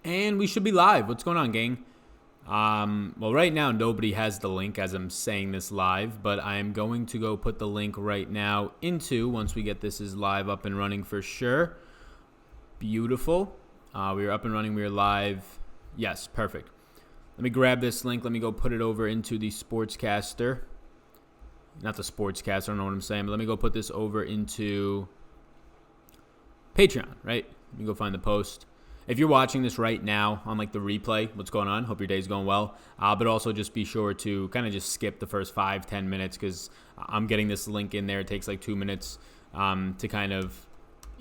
And we should be live. What's going on, gang? Well, right now, nobody has the link as I'm saying this live, but I am going to go put the link right now once we get this is live up and running for sure. Beautiful. We are up and running. We are live. Yes, perfect. Let me grab this link. Let me go put it over into the Sportscaster. Not the Sportscaster, I don't know what I'm saying, but let me go put this over into Patreon, right? Let me go find the post. If you're watching this right now on like the replay, what's going on? Hope your day's going well. But also just be sure to kind of just skip the first 5-10 minutes because I'm getting this link in there. It takes like 2 minutes to kind of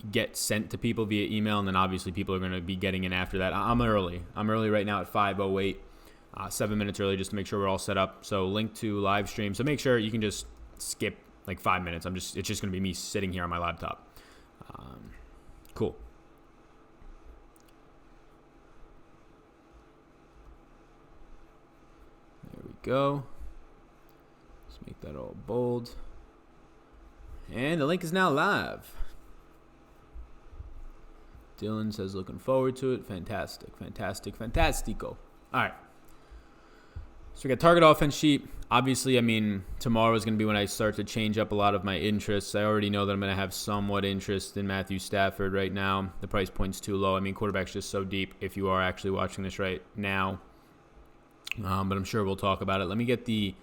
get sent to people via email. And then obviously people are going to be getting in after that. I'm early. I'm early right now at 5:08, 7 minutes early just to make sure we're all set up. So link to live stream. So make sure you can just skip like 5 minutes. It's just going to be me sitting here on my laptop. Cool. Go. Let's make that all bold. And the link is now live. Dylan says looking forward to it. Fantastic, fantastic, fantastico. All right. So we got target offense sheet. Obviously, I mean, tomorrow is going to be when I start to change up a lot of my interests. I already know that I'm going to have somewhat interest in Matthew Stafford right now. The price point's too low. I mean, quarterback's just so deep if you are actually watching this right now. But I'm sure we'll talk about it. Let me get the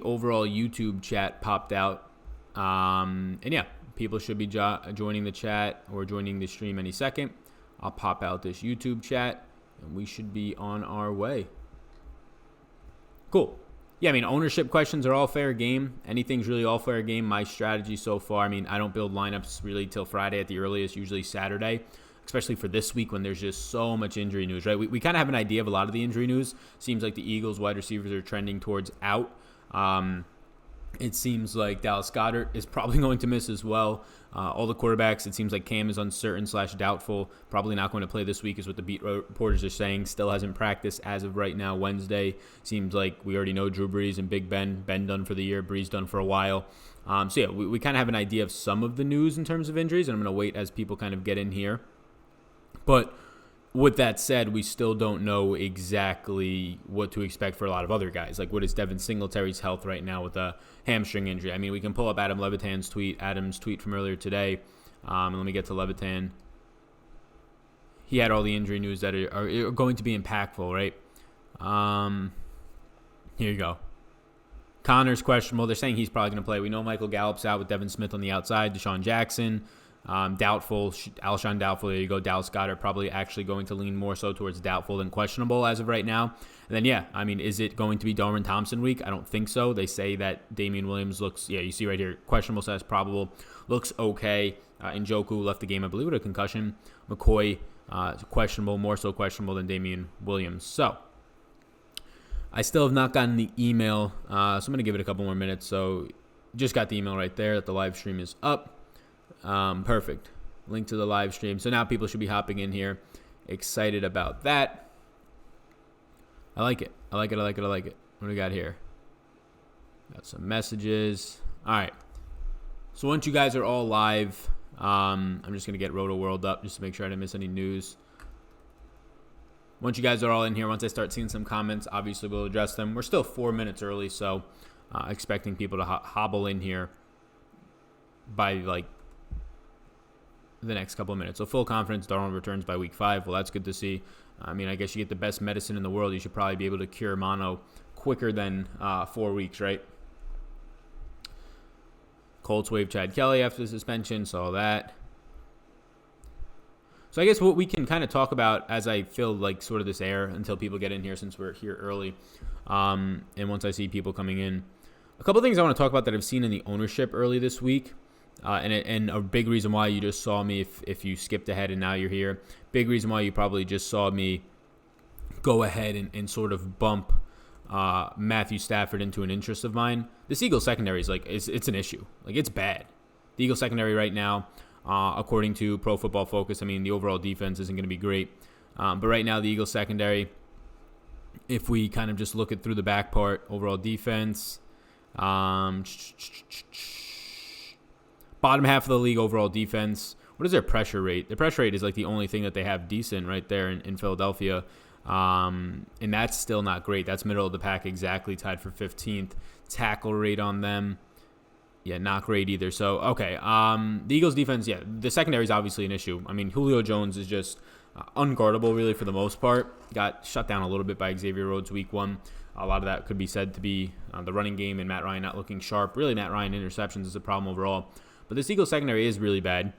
overall YouTube chat popped out. And yeah, people should be joining the chat or joining the stream any second. I'll pop out this YouTube chat, and we should be on our way. Cool. Yeah, I mean, ownership questions are all fair game. Anything's really all fair game. My strategy so far, I mean, I don't build lineups really till Friday at the earliest, usually Saturday. Especially for this week when there's just so much injury news, right? We kind of have an idea of a lot of the injury news. Seems like the Eagles wide receivers are trending towards out. It seems like Dallas Goedert is probably going to miss as well. All the quarterbacks, it seems like Cam is uncertain / doubtful. Probably not going to play this week is what the beat reporters are saying. Still hasn't practiced as of right now, Wednesday. Seems like we already know Drew Brees and Big Ben. Ben done for the year, Brees done for a while. So yeah, we kind of have an idea of some of the news in terms of injuries, and I'm going to wait as people kind of get in here. But with that said, we still don't know exactly what to expect for a lot of other guys. Like, what is Devin Singletary's health right now with a hamstring injury? I mean, we can pull up Adam's tweet from earlier today. And let me get to Levitan. He had all the injury news that are going to be impactful, right? Here you go. Connor's questionable. They're saying he's probably going to play. We know Michael Gallup's out with Devin Smith on the outside. Deshaun Jackson. Doubtful. Alshon doubtful. There you go. Dallas Goedert probably actually going to lean more so towards doubtful than questionable as of right now. And then, yeah, I mean, is it going to be Darwin Thompson week? I don't think so. They say that Damian Williams looks, you see right here, questionable / probable. Looks okay. Njoku left the game, I believe, with a concussion. McCoy, questionable, more so questionable than Damian Williams. So, I still have not gotten the email, so I'm going to give it a couple more minutes. So, just got the email right there that the live stream is up. Perfect. Link to the live stream. So now people should be hopping in here. Excited about that. I like it. I like it. What do we got here? Got some messages. All right. So once you guys are all live, I'm just going to get Roto World up just to make sure I didn't miss any news. Once you guys are all in here, once I start seeing some comments, obviously we'll address them. We're still 4 minutes early, so expecting people to hobble in here by like the next couple of minutes. So full confidence, Darnold returns by week 5. Well, that's good to see. I mean, I guess you get the best medicine in the world. You should probably be able to cure mono quicker than 4 weeks, right? Colts waive Chad Kelly after the suspension, saw that. So I guess what we can kind of talk about as I fill like sort of this air until people get in here since we're here early. And once I see people coming in, a couple of things I want to talk about that I've seen in the ownership early this week. And a big reason why you just saw me, if you skipped ahead and now you're here, big reason why you probably just saw me go ahead and sort of bump Matthew Stafford into an interest of mine. This Eagles secondary is like, it's an issue. Like, it's bad. The Eagles secondary right now, according to Pro Football Focus, I mean, the overall defense isn't going to be great. But right now, the Eagles secondary, if we kind of just look at through the back part, overall defense, bottom half of the league overall defense, What is their pressure rate? Their pressure rate is like the only thing that they have decent right there in Philadelphia. And that's still not great. That's middle of the pack, exactly tied for 15th. Tackle rate on them, yeah, not great either. So, okay, the Eagles defense, yeah, the secondary is obviously an issue. I mean, Julio Jones is just unguardable really for the most part. Got shut down a little bit by Xavier Rhodes week 1. A lot of that could be said to be the running game and Matt Ryan not looking sharp. Really, Matt Ryan interceptions is a problem overall. But this Eagles secondary is really bad.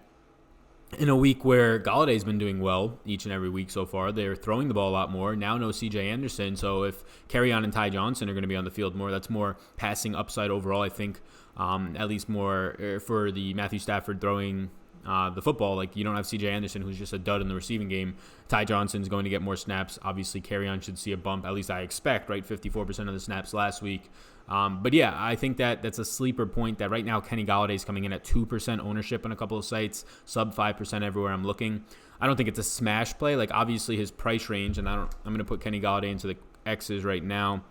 In a week where Galladay's been doing well each and every week so far, they're throwing the ball a lot more. Now no C.J. Anderson, so if Kerryon and Ty Johnson are going to be on the field more, that's more passing upside overall, I think, at least more for the Matthew Stafford throwing the football. Like, you don't have C.J. Anderson, who's just a dud in the receiving game. Ty Johnson's going to get more snaps. Obviously, Kerryon should see a bump, at least I expect, right? 54% of the snaps last week. But yeah, I think that's a sleeper point that right now Kenny Galladay's coming in at 2% ownership on a couple of sites, sub 5% everywhere I'm looking. I don't think it's a smash play. Like, obviously his price range, and I'm going to put Kenny Galladay into the X's right now.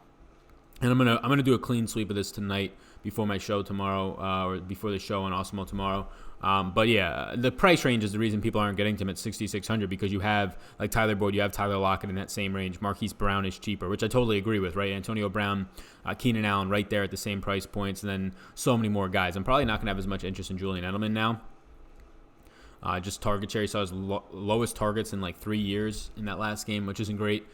And I'm gonna do a clean sweep of this tonight before my show tomorrow, or before the show on Awesemo tomorrow. But yeah, the price range is the reason people aren't getting to him at 6,600, because you have like Tyler Boyd, you have Tyler Lockett in that same range. Marquise Brown is cheaper, which I totally agree with, right? Antonio Brown, Keenan Allen right there at the same price points, and then so many more guys. I'm probably not gonna have as much interest in Julian Edelman now. Just target share, he saw his lowest targets in like 3 years in that last game, which isn't great.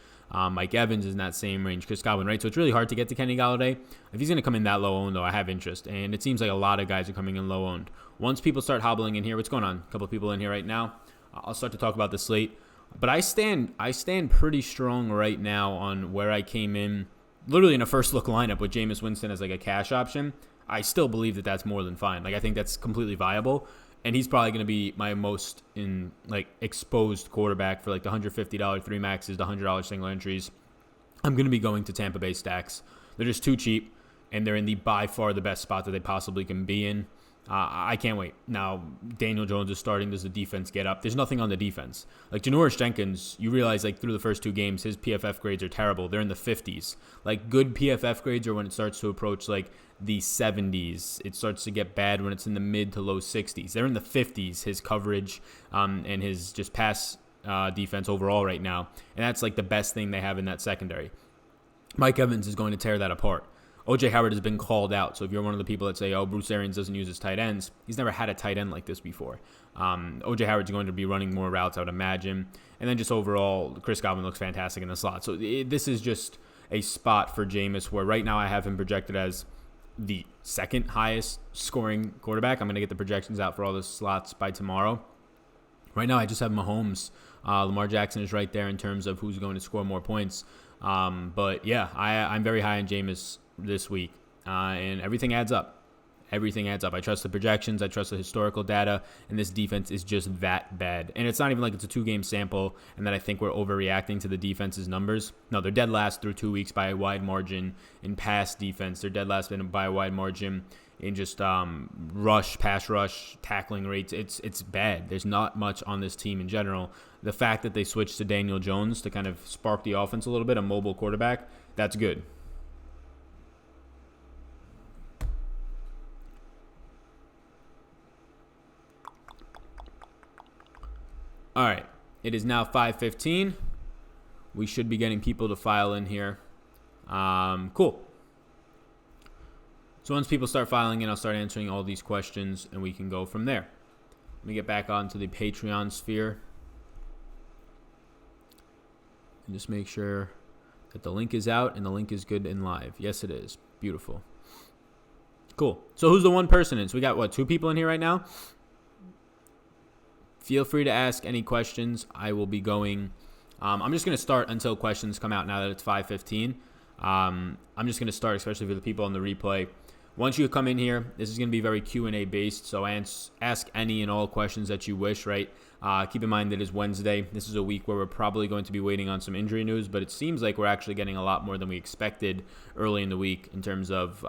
Mike Evans is in that same range. Chris Godwin, right? So it's really hard to get to Kenny Galladay. If he's going to come in that low owned, though, I have interest. And it seems like a lot of guys are coming in low owned. Once people start hobbling in here, what's going on? A couple of people in here right now. I'll start to talk about the slate. But I stand pretty strong right now on where I came in, literally in a first look lineup with Jameis Winston as like a cash option. I still believe that that's more than fine. Like, I think that's completely viable. And he's probably going to be my most exposed quarterback for like the $150 3 maxes, the $100 single entries. I'm going to be going to Tampa Bay stacks. They're just too cheap, and they're in the by far the best spot that they possibly can be in. I can't wait. Now, Daniel Jones is starting. Does the defense get up? There's nothing on the defense. Like, Janoris Jenkins, you realize, like, through the first 2 games, his PFF grades are terrible. They're in the 50s. Like, good PFF grades are when it starts to approach, like, the 70s. It starts to get bad when it's in the mid to low 60s. They're in the 50s, his coverage and his just pass defense overall right now. And that's, like, the best thing they have in that secondary. Mike Evans is going to tear that apart. O.J. Howard has been called out, so if you're one of the people that say, oh, Bruce Arians doesn't use his tight ends, he's never had a tight end like this before. O.J. Howard's going to be running more routes, I would imagine. And then just overall, Chris Godwin looks fantastic in the slot. So this is just a spot for Jameis where right now I have him projected as the second highest scoring quarterback. I'm going to get the projections out for all the slots by tomorrow. Right now I just have Mahomes. Lamar Jackson is right there in terms of who's going to score more points. But yeah, I'm very high on Jameis this week, and everything adds up. Everything adds up. I trust the projections. I trust the historical data, and this defense is just that bad. And it's not even like it's a 2-game sample and that I think we're overreacting to the defense's numbers. No, they're dead last through 2 weeks by a wide margin in pass defense. They're dead last by a wide margin in just pass rush, tackling rates. It's bad. There's not much on this team in general. The fact that they switched to Daniel Jones to kind of spark the offense a little bit, a mobile quarterback, that's good. All right, it is now 5:15. We should be getting people to file in here. Cool. So once people start filing in, I'll start answering all these questions, and we can go from there. Let me get back onto the Patreon sphere. And just make sure that the link is out and the link is good and live. Yes, it is. Beautiful. Cool. So who's the one person in? So we got, 2 people in here right now? Feel free to ask any questions. I will be going. I'm just going to start until questions come out now that it's 5:15. I'm just going to start, especially for the people on the replay. Once you come in here, this is going to be very Q&A based, so ask any and all questions that you wish, right? Keep in mind that it's Wednesday. This is a week where we're probably going to be waiting on some injury news, but it seems like we're actually getting a lot more than we expected early in the week in terms of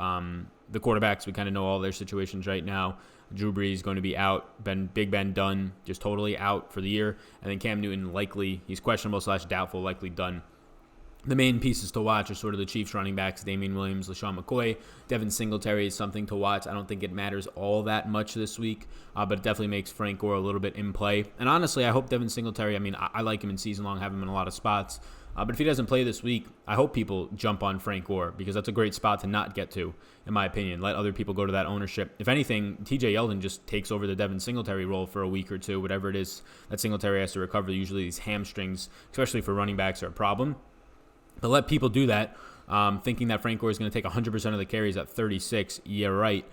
the quarterbacks. We kind of know all their situations right now. Drew Brees going to be out. Big Ben done, just totally out for the year. And then Cam Newton likely, he's questionable / doubtful, likely done. The main pieces to watch are sort of the Chiefs running backs, Damian Williams, LaShawn McCoy. Devin Singletary is something to watch. I don't think it matters all that much this week, but it definitely makes Frank Gore a little bit in play. And honestly, I hope Devin Singletary, I like him in season long, have him in a lot of spots. But if he doesn't play this week, I hope people jump on Frank Gore because that's a great spot to not get to, in my opinion. Let other people go to that ownership. If anything, TJ Yeldon just takes over the Devin Singletary role for a week or two, whatever it is that Singletary has to recover. Usually these hamstrings, especially for running backs, are a problem. But let people do that, thinking that Frank Gore is going to take 100% of the carries at 36. Yeah, right.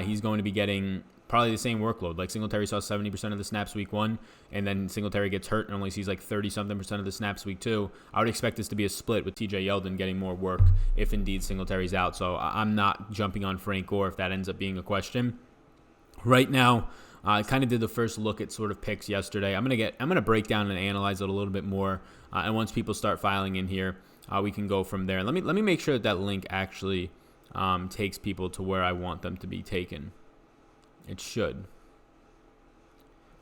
He's going to be getting probably the same workload. Like Singletary saw 70% of the snaps week 1, and then Singletary gets hurt and only sees like 30-something% of the snaps week 2. I would expect this to be a split with TJ Yeldon getting more work if indeed Singletary's out. So I'm not jumping on Frank Gore if that ends up being a question. Right now, I kind of did the first look at sort of picks yesterday. I'm gonna break down and analyze it a little bit more. And once people start filing in here, we can go from there. Let me make sure that link actually takes people to where I want them to be taken. It should.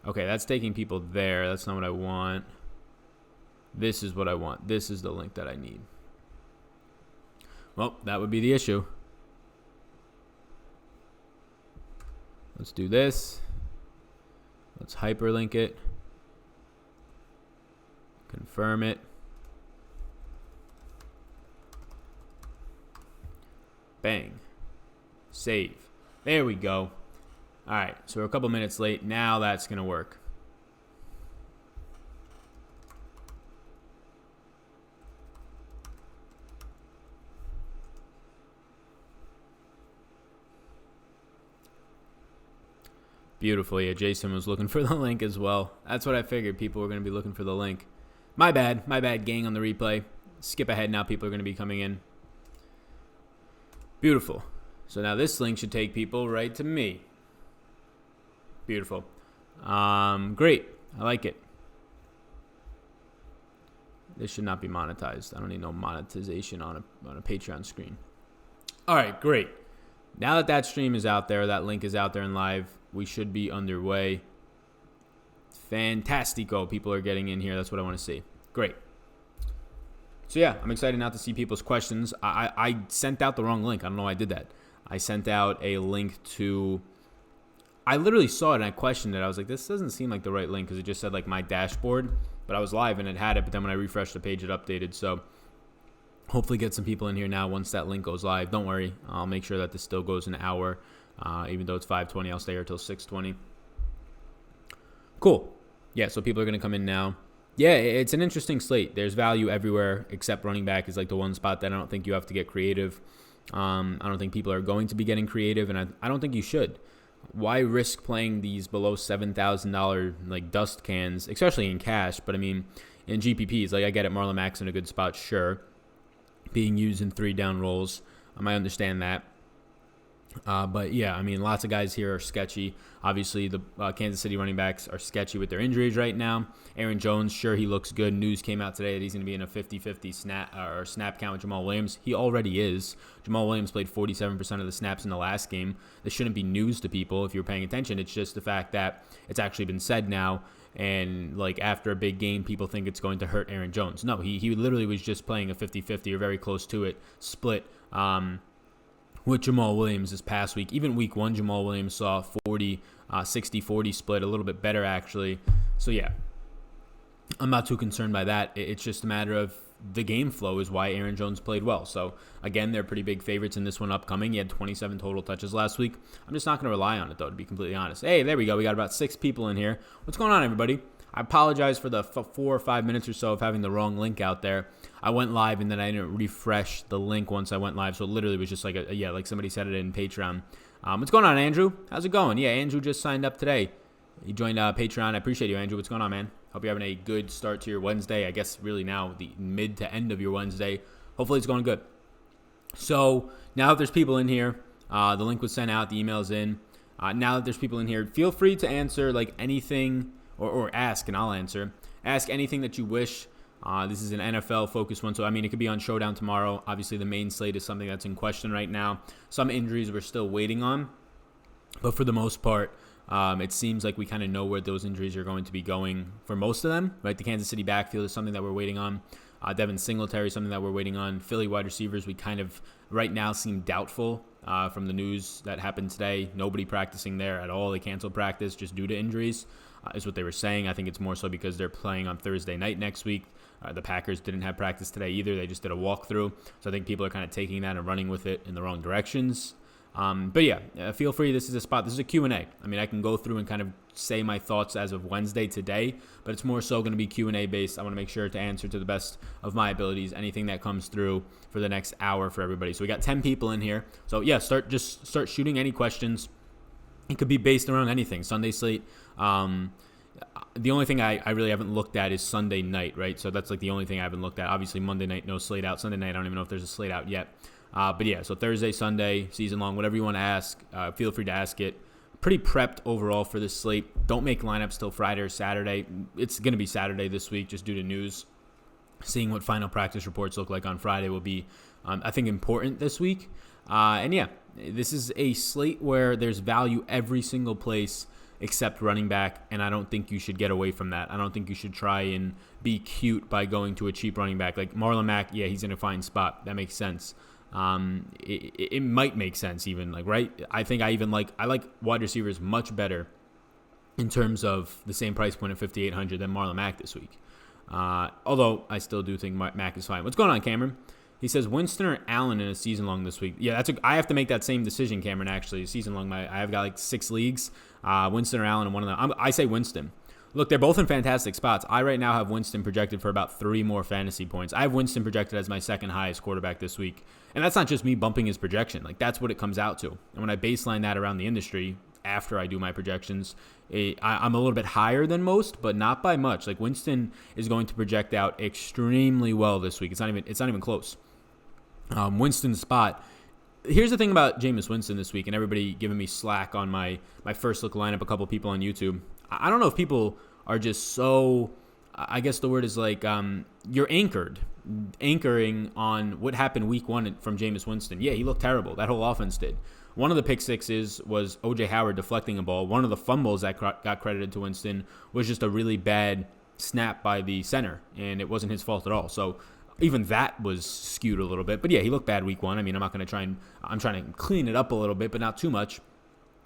Okay, that's taking people there. That's not what I want. This is what I want. This is the link that I need. Well, that would be the issue. Let's do this. Let's hyperlink it. Confirm it. Bang. Save. There we go. All right, so we're a couple minutes late. Now that's going to work. Beautiful. Yeah, Jason was looking for the link as well. That's what I figured. People were going to be looking for the link. My bad. My bad, gang, on the replay. Skip ahead now. People are going to be coming in. Beautiful. So now this link should take people right to me. Beautiful. Great. I like it. This should not be monetized. I don't need no monetization on a Patreon screen. All right, great. Now that stream is out there, that link is out there and live, we should be underway. Fantastico. People are getting in here. That's what I want to see. Great. So, yeah, I'm excited now to see people's questions. I sent out the wrong link. I don't know why I did that. I sent out a link to... I literally saw it and I questioned it. I was like, this doesn't seem like the right link because it just said, like, my dashboard. But I was live and it had it. But then when I refreshed the page, it updated. So, hopefully get some people in here now once that link goes live. Don't worry. I'll make sure that this still goes an hour. Even though it's 5:20, I'll stay here till 6:20. Cool. Yeah, so people are going to come in now. Yeah, it's an interesting slate. There's value everywhere except running back is like the one spot that I don't think you have to get creative. I don't think people are going to be getting creative, and I don't think you should. Why risk playing these below $7,000 like dust cans, especially in cash? But I mean, in GPPs, like I get it, Marlon Mack's in a good spot, sure. Being used in 3-down roles, I understand that. But yeah, I mean, lots of guys here are sketchy. Obviously, the Kansas City running backs are sketchy with their injuries right now. Aaron Jones, sure, he looks good. News came out today that he's going to be in a 50-50 snap count with Jamal Williams. He already is. Jamal Williams played 47% of the snaps in the last game. This shouldn't be news to people if you're paying attention. It's just the fact that it's actually been said now. And like after a big game, people think it's going to hurt Aaron Jones. No, he literally was just playing a 50-50 or very close to it split. With Jamal Williams this past week. Even week 1, Jamal Williams saw 60-40 split, a little bit better actually. So yeah, I'm not too concerned by that. It's just a matter of the game flow is why Aaron Jones played well. So again, they're pretty big favorites in this one upcoming. He had 27 total touches last week. I'm just not going to rely on it though, to be completely honest. Hey, there we go. We got about 6 people in here. What's going on, everybody? I apologize for the 4 or 5 minutes or so of having the wrong link out there. I went live and then I didn't refresh the link once I went live. So it literally was just like, like somebody said it in Patreon. What's going on, Andrew? How's it going? Yeah, Andrew just signed up today. He joined Patreon. I appreciate you, Andrew. What's going on, man? Hope you're having a good start to your Wednesday. I guess really now the mid to end of your Wednesday. Hopefully it's going good. So now that there's people in here, the link was sent out, the email's in. Now that there's people in here, feel free to answer like anything or ask, and I'll answer. Ask anything that you wish. This is an NFL-focused one, so I mean, it could be on Showdown tomorrow. Obviously, the main slate is something that's in question right now. Some injuries we're still waiting on, but for the most part, it seems like we kind of know where those injuries are going to be going for most of them. Right, the Kansas City backfield is something that we're waiting on. Devin Singletary, something that we're waiting on. Philly wide receivers, we kind of right now seem doubtful from the news that happened today. Nobody practicing there at all. They canceled practice just due to injuries, is what they were saying. I think it's more so because they're playing on Thursday night next week. The Packers didn't have practice today either. They just did a walkthrough. So I think people are kind of taking that and running with it in the wrong directions. But yeah, feel free. This is a spot. This is a Q&A. I mean, I can go through and kind of say my thoughts as of Wednesday today, but it's more so going to be Q&A based. I want to make sure to answer to the best of my abilities anything that comes through for the next hour for everybody. So we got 10 people in here. So yeah, start shooting any questions. It could be based around anything. Sunday slate. The only thing I really haven't looked at is Sunday night, right? So that's like the only thing I haven't looked at. Obviously, Monday night, no slate out. Sunday night, I don't even know if there's a slate out yet. But yeah, so Thursday, Sunday, season long, whatever you want to ask, feel free to ask it. Pretty prepped overall for this slate. Don't make lineups till Friday or Saturday. It's going to be Saturday this week just due to news. Seeing what final practice reports look like on Friday will be, I think, important this week. And yeah, this is a slate where there's value every single place except running back, and I don't think you should get away from that. I don't think you should try and be cute by going to a cheap running back. Like Marlon Mack, yeah, he's in a fine spot. That makes sense. It might make sense even, like, right? I think I like wide receivers much better in terms of the same price point of 5,800 than Marlon Mack this week. Although I still do think Mack is fine. What's going on, Cameron? He says Winston or Allen in a season long this week. Yeah, I have to make that same decision, Cameron. Actually, season long, I have got like 6 leagues. Winston or Allen in one of them. I say Winston. Look, they're both in fantastic spots. I right now have Winston projected for about 3 more fantasy points. I have Winston projected as my second highest quarterback this week. And that's not just me bumping his projection. Like, that's what it comes out to. And when I baseline that around the industry, after I do my projections, I'm a little bit higher than most, but not by much. Like, Winston is going to project out extremely well this week. It's not even close. Winston's spot. Here's the thing about Jameis Winston this week, and everybody giving me slack on my first look lineup, a couple people on YouTube. I don't know if people are just so, I guess the word is like, you're anchoring on what happened week 1 from Jameis Winston. Yeah, he looked terrible. That whole offense did. One of the pick sixes was O.J. Howard deflecting a ball. One of the fumbles that got credited to Winston was just a really bad snap by the center, and it wasn't his fault at all. So even that was skewed a little bit. But yeah, he looked bad week 1. I mean, I'm trying to clean it up a little bit, but not too much.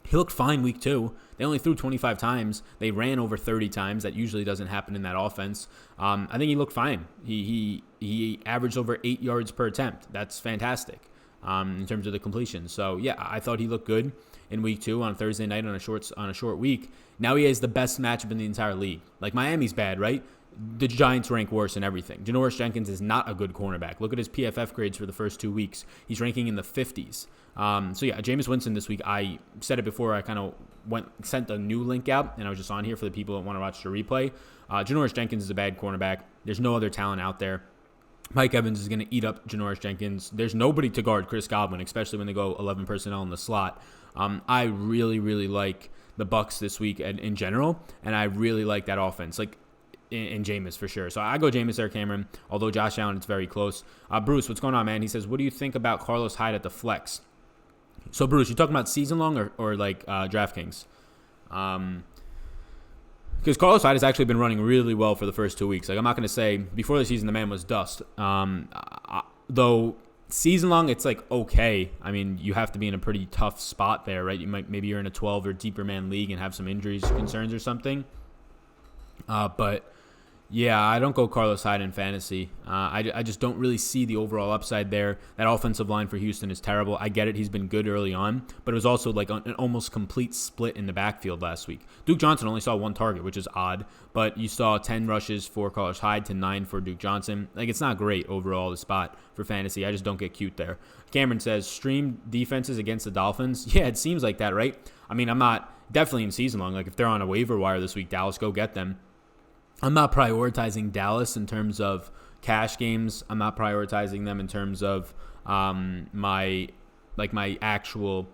He looked fine week 2. They only threw 25 times. They ran over 30 times. That usually doesn't happen in that offense. I think he looked fine. He averaged over 8 yards per attempt. That's fantastic in terms of the completion. So yeah, I thought he looked good in week 2 on Thursday night on a short week. Now he has the best matchup in the entire league. Like, Miami's bad, right? The Giants rank worse in everything. Janoris Jenkins is not a good cornerback. Look at his PFF grades for the first 2 weeks. He's ranking in the 50s. So yeah, Jameis Winston this week, I said it before, I kind of sent a new link out, and I was just on here for the people that want to watch the replay. Janoris Jenkins is a bad cornerback. There's no other talent out there. Mike Evans is going to eat up Janoris Jenkins. There's nobody to guard Chris Godwin, especially when they go 11 personnel in the slot. I really, really like the Bucs this week in general, and I really like that offense. Like, in Jameis for sure. So I go Jameis there, Cameron, although Josh Allen, it's very close. Bruce, what's going on, man? He says, what do you think about Carlos Hyde at the flex? So, Bruce, you talking about season long or like Draftkings? Because Carlos Hyde has actually been running really well for the first 2 weeks. Like, I'm not going to say before the season the man was dust. Though season long, it's like okay. I mean, you have to be in a pretty tough spot there, right? Maybe you're in a 12 or deeper man league and have some injuries concerns or something. But yeah, I don't go Carlos Hyde in fantasy. I just don't really see the overall upside there. That offensive line for Houston is terrible. I get it. He's been good early on, but it was also like an almost complete split in the backfield last week. Duke Johnson only saw 1 target, which is odd, but you saw 10 rushes for Carlos Hyde to 9 for Duke Johnson. Like, it's not great overall, the spot for fantasy. I just don't get cute there. Cameron says, stream defenses against the Dolphins. Yeah, it seems like that, right? I mean, I'm not definitely in season long. Like, if they're on a waiver wire this week, Dallas, go get them. I'm not prioritizing Dallas in terms of cash games. I'm not prioritizing them in terms of my actual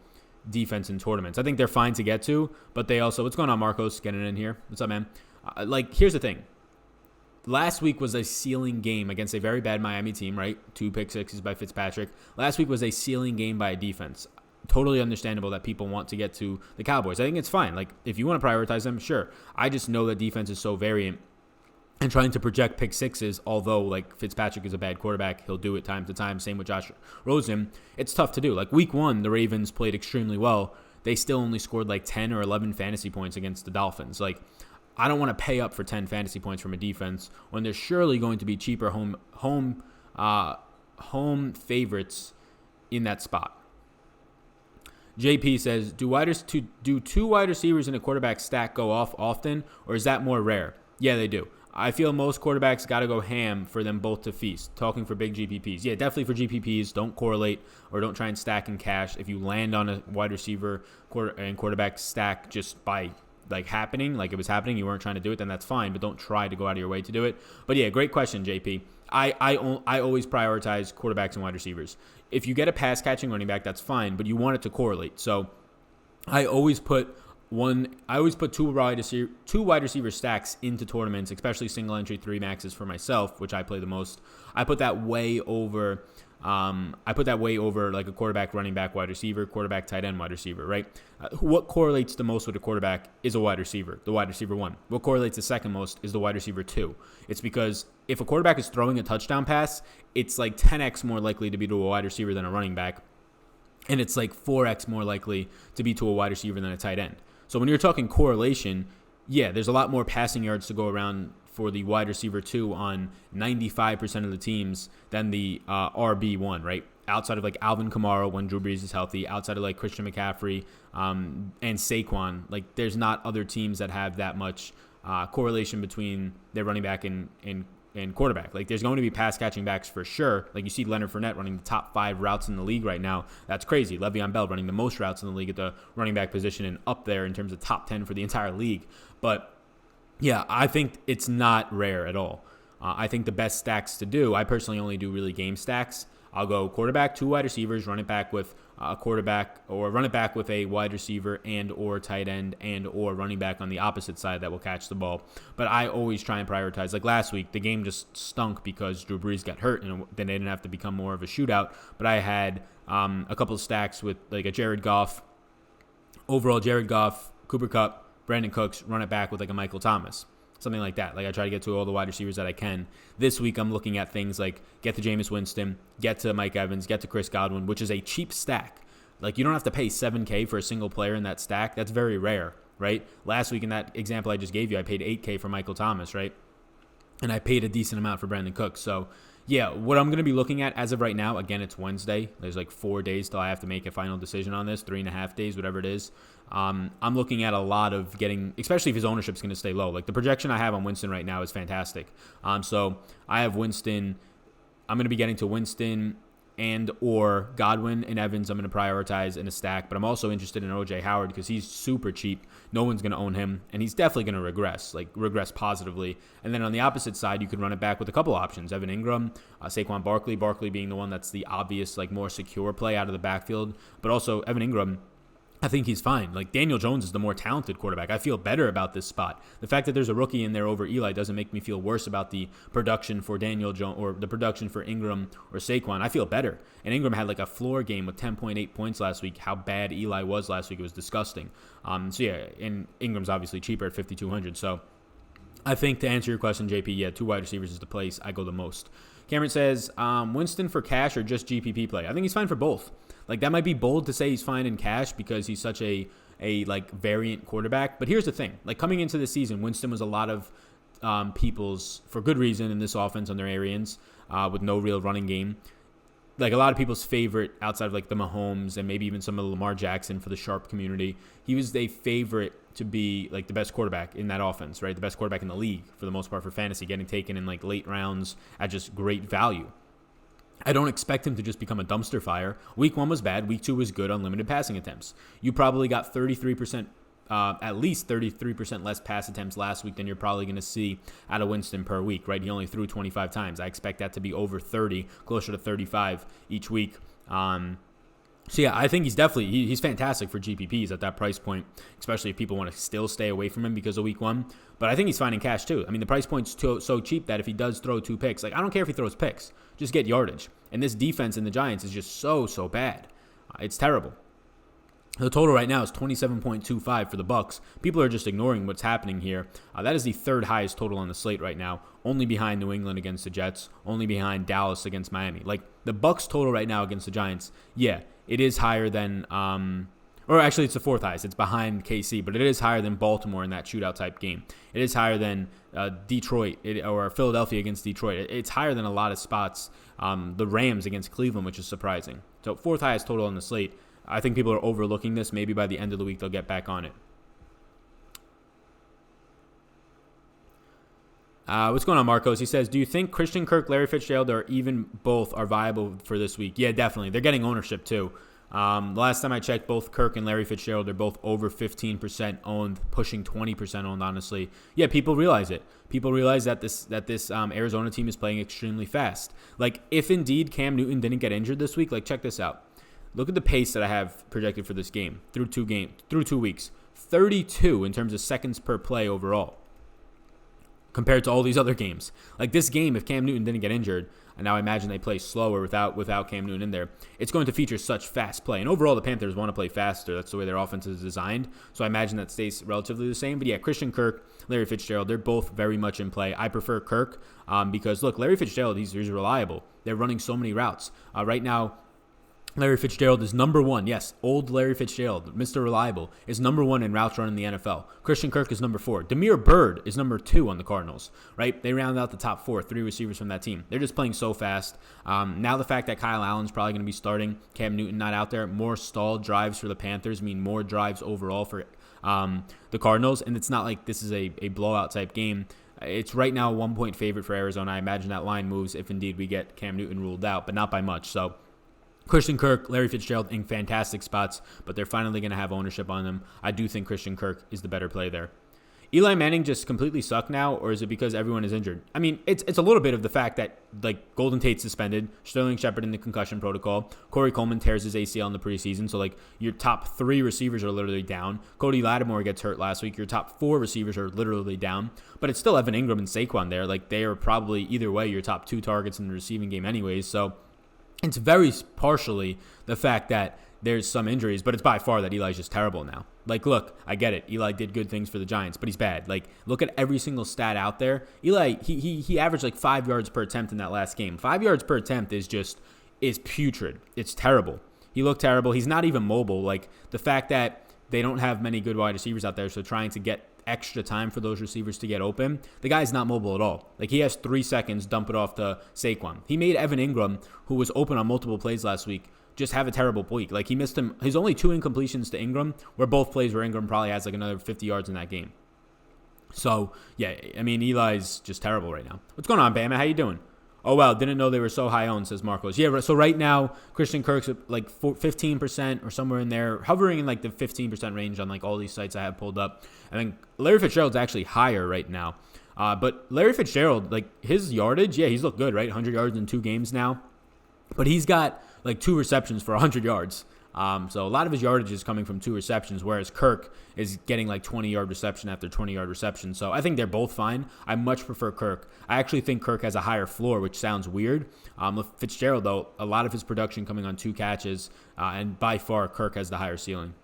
defense in tournaments. I think they're fine to get to, but they also, what's going on, Marcos? Getting in here. What's up, man? Here's the thing. Last week was a ceiling game against a very bad Miami team, right? 2 pick sixes by Fitzpatrick. Last week was a ceiling game by a defense. Totally understandable that people want to get to the Cowboys. I think it's fine. Like, if you want to prioritize them, sure. I just know that defense is so variant. and trying to project pick sixes, although like Fitzpatrick is a bad quarterback, he'll do it time to time. Same with Josh Rosen. It's tough to do. Like week 1, the Ravens played extremely well. They still only scored like 10 or 11 fantasy points against the Dolphins. Like I don't want to pay up for 10 fantasy points from a defense when there's surely going to be cheaper home favorites in that spot. JP says, do two wide receivers in a quarterback stack go off often, or is that more rare? Yeah, they do. I feel most quarterbacks got to go ham for them both to feast. Talking for big GPPs. Yeah, definitely for GPPs. Don't correlate or don't try and stack in cash. If you land on a wide receiver and quarterback stack just by like happening, like it was happening, you weren't trying to do it, then that's fine. But don't try to go out of your way to do it. But yeah, great question, JP. I always prioritize quarterbacks and wide receivers. If you get a pass catching running back, that's fine, but you want it to correlate. So I always put two wide receiver stacks into tournaments, especially single entry 3 maxes for myself, which I play the most. I put that way over like a quarterback, running back, wide receiver, quarterback, tight end, wide receiver, right? What correlates the most with a quarterback is a wide receiver, the wide receiver 1. What correlates the second most is the wide receiver 2. It's because if a quarterback is throwing a touchdown pass, it's like 10x more likely to be to a wide receiver than a running back. And it's like 4x more likely to be to a wide receiver than a tight end. So when you're talking correlation, yeah, there's a lot more passing yards to go around for the wide receiver 2 on 95% of the teams than the RB1, right? Outside of like Alvin Kamara when Drew Brees is healthy, outside of like Christian McCaffrey and Saquon, like there's not other teams that have that much correlation between their running back and quarterback. Like there's going to be pass catching backs for sure. Like you see Leonard Fournette running the top 5 routes in the league right now. That's crazy. Le'Veon Bell running the most routes in the league at the running back position and up there in terms of top 10 for the entire league. But yeah, I think it's not rare at all. I think the best stacks to do, I personally only do really game stacks. I'll go quarterback, 2 wide receivers, run it back with a quarterback, or run it back with a wide receiver and or tight end and or running back on the opposite side that will catch the ball. But I always try and prioritize. Like last week, the game just stunk because Drew Brees got hurt, and then they didn't have to become more of a shootout. But I had a couple of stacks with like a Jared Goff, Cooper Kupp, Brandon Cooks, run it back with like a Michael Thomas. Something like that. Like I try to get to all the wide receivers that I can. This week I'm looking at things like get to Jameis Winston, get to Mike Evans, get to Chris Godwin, which is a cheap stack. Like you don't have to pay $7K for a single player in that stack. That's very rare, right? Last week in that example I just gave you, I paid $8K for Michael Thomas, right? And I paid a decent amount for Brandon Cooks. So yeah, what I'm going to be looking at as of right now, again, it's Wednesday. There's like 4 days till I have to make a final decision on this, 3.5 days, whatever it is. I'm looking at a lot of getting, especially if his ownership is going to stay low. Like the projection I have on Winston right now is fantastic. So I have Winston. I'm going to be getting to Winston and or Godwin and Evans. I'm going to prioritize in a stack, but I'm also interested in OJ Howard because he's super cheap. No one's going to own him, and he's definitely going to regress positively. And then on the opposite side, you could run it back with a couple options. Evan Ingram, Saquon Barkley being the one that's the obvious, like more secure play out of the backfield, but also Evan Ingram, I think he's fine. Like Daniel Jones is the more talented quarterback. I feel better about this spot. The fact that there's a rookie in there over Eli doesn't make me feel worse about the production for Daniel Jones or the production for Ingram or Saquon. I feel better. And Ingram had like a floor game with 10.8 points last week. How bad Eli was last week, it was disgusting. So yeah, and Ingram's obviously cheaper at 5,200. So I think to answer your question, JP, yeah, 2 wide receivers is the place I go the most. Cameron says, Winston for cash or just GPP play? I think he's fine for both. Like that might be bold to say he's fine in cash because he's such a like variant quarterback. But here's the thing: like coming into the season, Winston was a lot of people's, for good reason, in this offense on their Arians with no real running game. Like a lot of people's favorite outside of like the Mahomes and maybe even some of the Lamar Jackson for the Sharp community. He was a favorite to be like the best quarterback in that offense, right? The best quarterback in the league for the most part for fantasy, getting taken in like late rounds at just great value. I don't expect him to just become a dumpster fire. Week 1 was bad. Week 2 was good on limited passing attempts. You probably got 33%, at least 33% less pass attempts last week than you're probably going to see out of Winston per week, right? He only threw 25 times. I expect that to be over 30, closer to 35 each week. So yeah, I think he's definitely, he's fantastic for GPPs at that price point, especially if people want to still stay away from him because of week 1. But I think he's fine in cash too. I mean, the price point's so cheap that if he does throw 2 picks, like I don't care if he throws picks, just get yardage. And this defense in the Giants is just so bad. It's terrible. The total right now is 27.25 for the Bucks. People are just ignoring what's happening here. That is the third highest total on the slate right now, only behind New England against the Jets, only behind Dallas against Miami. Like, the Bucks total right now against the Giants, yeah, it is higher than, or actually it's the fourth highest. It's behind KC, but it is higher than Baltimore in that shootout type game. It is higher than Detroit or Philadelphia against Detroit. It's higher than a lot of spots. The Rams against Cleveland, which is surprising. So fourth highest total on the slate. I think people are overlooking this. Maybe by the end of the week, they'll get back on it. What's going on, Marcos? He says, do you think Christian Kirk, Larry Fitzgerald, or even both are viable for this week? Yeah, definitely. They're getting ownership, too. The last time I checked, both Kirk and Larry Fitzgerald are both over 15% owned, pushing 20% owned, honestly. Yeah, people realize it. People realize that this Arizona team is playing extremely fast. Like, if indeed Cam Newton didn't get injured this week, like, check this out. Look at the pace that I have projected for this game through 2 weeks. 32 in terms of seconds per play overall compared to all these other games. Like, this game, if Cam Newton didn't get injured, and now I imagine they play slower without Cam Newton in there, it's going to feature such fast play. And overall, the Panthers want to play faster. That's the way their offense is designed. So I imagine that stays relatively the same. But yeah, Christian Kirk, Larry Fitzgerald, they're both very much in play. I prefer Kirk because, look, Larry Fitzgerald, he's reliable. They're running so many routes. Right now, Larry Fitzgerald is number one. Yes, old Larry Fitzgerald, Mr. Reliable, is number one in routes run in the NFL. Christian Kirk is number 4. Damiere Byrd is number 2 on the Cardinals, right? They round out the top 4, 3 receivers from that team. They're just playing so fast. Now the fact that Kyle Allen's probably going to be starting, Cam Newton not out there, more stalled drives for the Panthers mean more drives overall for the Cardinals, and it's not like this is a blowout type game. It's right now a 1-point favorite for Arizona. I imagine that line moves if indeed we get Cam Newton ruled out, but not by much. So Christian Kirk, Larry Fitzgerald in fantastic spots, but they're finally going to have ownership on them. I do think Christian Kirk is the better play there. Eli Manning just completely sucked now, or is it because everyone is injured? I mean, it's a little bit of the fact that, like, Golden Tate's suspended, Sterling Shepard in the concussion protocol, Corey Coleman tears his ACL in the preseason, so, like, your top 3 receivers are literally down. Cody Lattimore gets hurt last week. Your top 4 receivers are literally down, but it's still Evan Ingram and Saquon there. Like, they are probably, either way, your top 2 targets in the receiving game anyways, so it's very partially the fact that there's some injuries, but it's by far that Eli's just terrible now. Like, look, I get it. Eli did good things for the Giants, but he's bad. Like, look at every single stat out there. Eli, he averaged like 5 yards per attempt in that last game. 5 yards per attempt is putrid. It's terrible. He looked terrible. He's not even mobile. Like, the fact that they don't have many good wide receivers out there, so trying to get extra time for those receivers to get open. The guy's not mobile at all. Like, he has 3 seconds, dump it off to Saquon. He made Evan Ingram, who was open on multiple plays last week, just have a terrible week. Like, he missed him. His only 2 incompletions to Ingram were both plays where Ingram probably has like another 50 yards in that game. So, yeah, I mean, Eli's just terrible right now. What's going on, Bama? How you doing? Oh, wow, didn't know they were so high owned, says Marcos. Yeah, so right now, Christian Kirk's at like 15% or somewhere in there, hovering in like the 15% range on like all these sites I have pulled up. And then Larry Fitzgerald's actually higher right now. But Larry Fitzgerald, like, his yardage, yeah, he's looked good, right? 100 yards in 2 games now. But he's got like 2 receptions for 100 yards. So a lot of his yardage is coming from 2 receptions, whereas Kirk is getting like 20-yard reception after 20-yard reception. So I think they're both fine. I much prefer Kirk. I actually think Kirk has a higher floor, which sounds weird. With Fitzgerald, though, a lot of his production coming on 2 catches, and by far Kirk has the higher ceiling.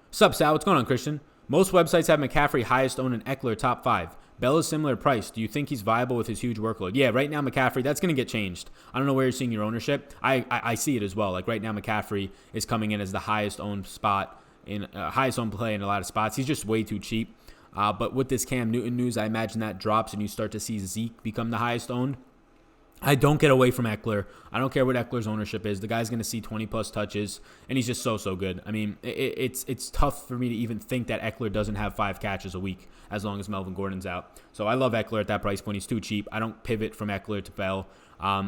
Sup, Sal? What's going on, Christian? Most websites have McCaffrey highest owned and Eckler top 5. Bell is similar price. Do you think he's viable with his huge workload? Yeah, right now McCaffrey, that's going to get changed. I don't know where you're seeing your ownership. I see it as well. Like, right now McCaffrey is coming in as the highest owned spot, highest owned play in a lot of spots. He's just way too cheap. But with this Cam Newton news, I imagine that drops and you start to see Zeke become the highest owned. I don't get away from Eckler. I don't care what Eckler's ownership is. The guy's going to see 20-plus touches, and he's just so good. I mean, it's tough for me to even think that Eckler doesn't have 5 catches a week as long as Melvin Gordon's out. So I love Eckler at that price point. He's too cheap. I don't pivot from Eckler to Bell.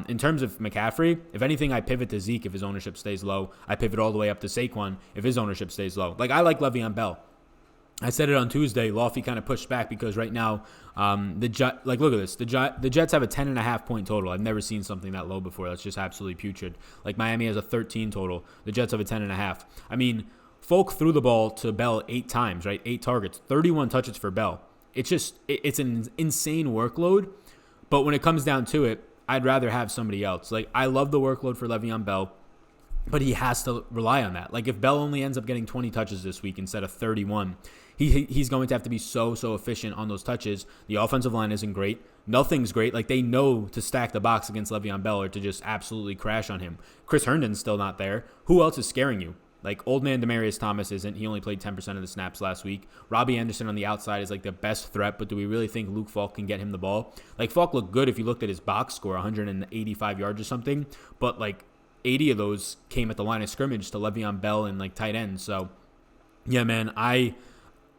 In terms of McCaffrey, if anything, I pivot to Zeke if his ownership stays low. I pivot all the way up to Saquon if his ownership stays low. Like, I like Le'Veon Bell. I said it on Tuesday. Lofty kind of pushed back because right now, look at this. The Jets have a 10.5-point total. I've never seen something that low before. That's just absolutely putrid. Like, Miami has a 13 total. The Jets have a 10.5. I mean, Folk threw the ball to Bell 8 times, right? 8 targets, 31 touches for Bell. It's an insane workload. But when it comes down to it, I'd rather have somebody else. Like, I love the workload for Le'Veon Bell. but he has to rely on that. Like if Bell only ends up getting 20 touches this week instead of 31, he's going to have to be so efficient on those touches. The offensive line isn't great. Nothing's great. Like they know to stack the box against Le'Veon Bell or to just absolutely crash on him. Chris Herndon's still not there. Who else is scaring you? Like old man Demaryius Thomas isn't. He only played 10% of the snaps last week. Robbie Anderson on the outside is like the best threat, but do we really think Luke Falk can get him the ball? Like Falk looked good if you looked at his box score, 185 yards or something, but like 80 of those came at the line of scrimmage to Le'Veon Bell and like tight ends. So yeah, man, I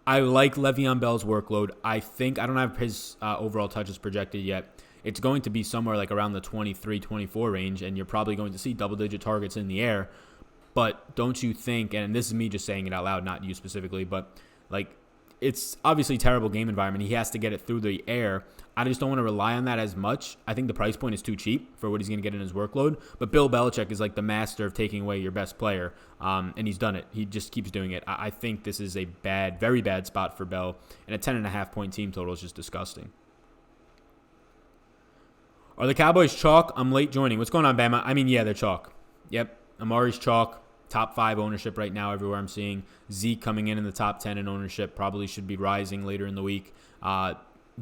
like Le'Veon Bell's workload. I don't have his overall touches projected yet. It's going to be somewhere like around the 23, 24 range, and you're probably going to see double-digit targets in the air. But don't you think, and this is me just saying it out loud, not you specifically, but like it's obviously a terrible game environment. He has to get it through the air. I just don't want to rely on that as much. I think the price point is too cheap for what he's going to get in his workload. But Bill Belichick is like the master of taking away your best player, and he's done it. He just keeps doing it. I think this is a very bad spot for Bell, and a 10.5-point team total is just disgusting. Are the Cowboys chalk? I'm late joining. What's going on, Bama? I mean, yeah, they're chalk. Yep, Amari's chalk. Top 5 ownership right now everywhere I'm seeing. Zeke coming in the top 10 in ownership. Probably should be rising later in the week.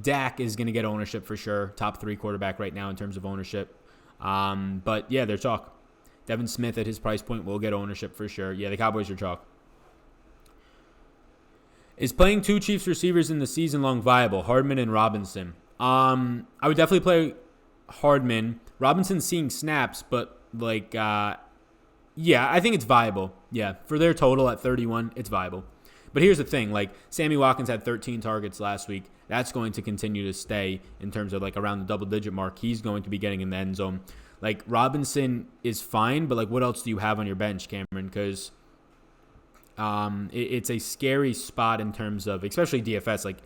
Dak is going to get ownership for sure. Top 3 quarterback right now in terms of ownership. But, yeah, they're chalk. Devin Smith at his price point will get ownership for sure. Yeah, the Cowboys are chalk. Is playing 2 Chiefs receivers in the season long viable? Hardman and Robinson. I would definitely play Hardman. Robinson's seeing snaps, but, like... yeah, I think it's viable. Yeah, for their total at 31, it's viable. But here's the thing, like Sammy Watkins had 13 targets last week. That's going to continue to stay in terms of like around the double-digit mark. He's going to be getting in the end zone. Like Robinson is fine, but like what else do you have on your bench, Cameron? Because it's a scary spot in terms of, especially DFS, like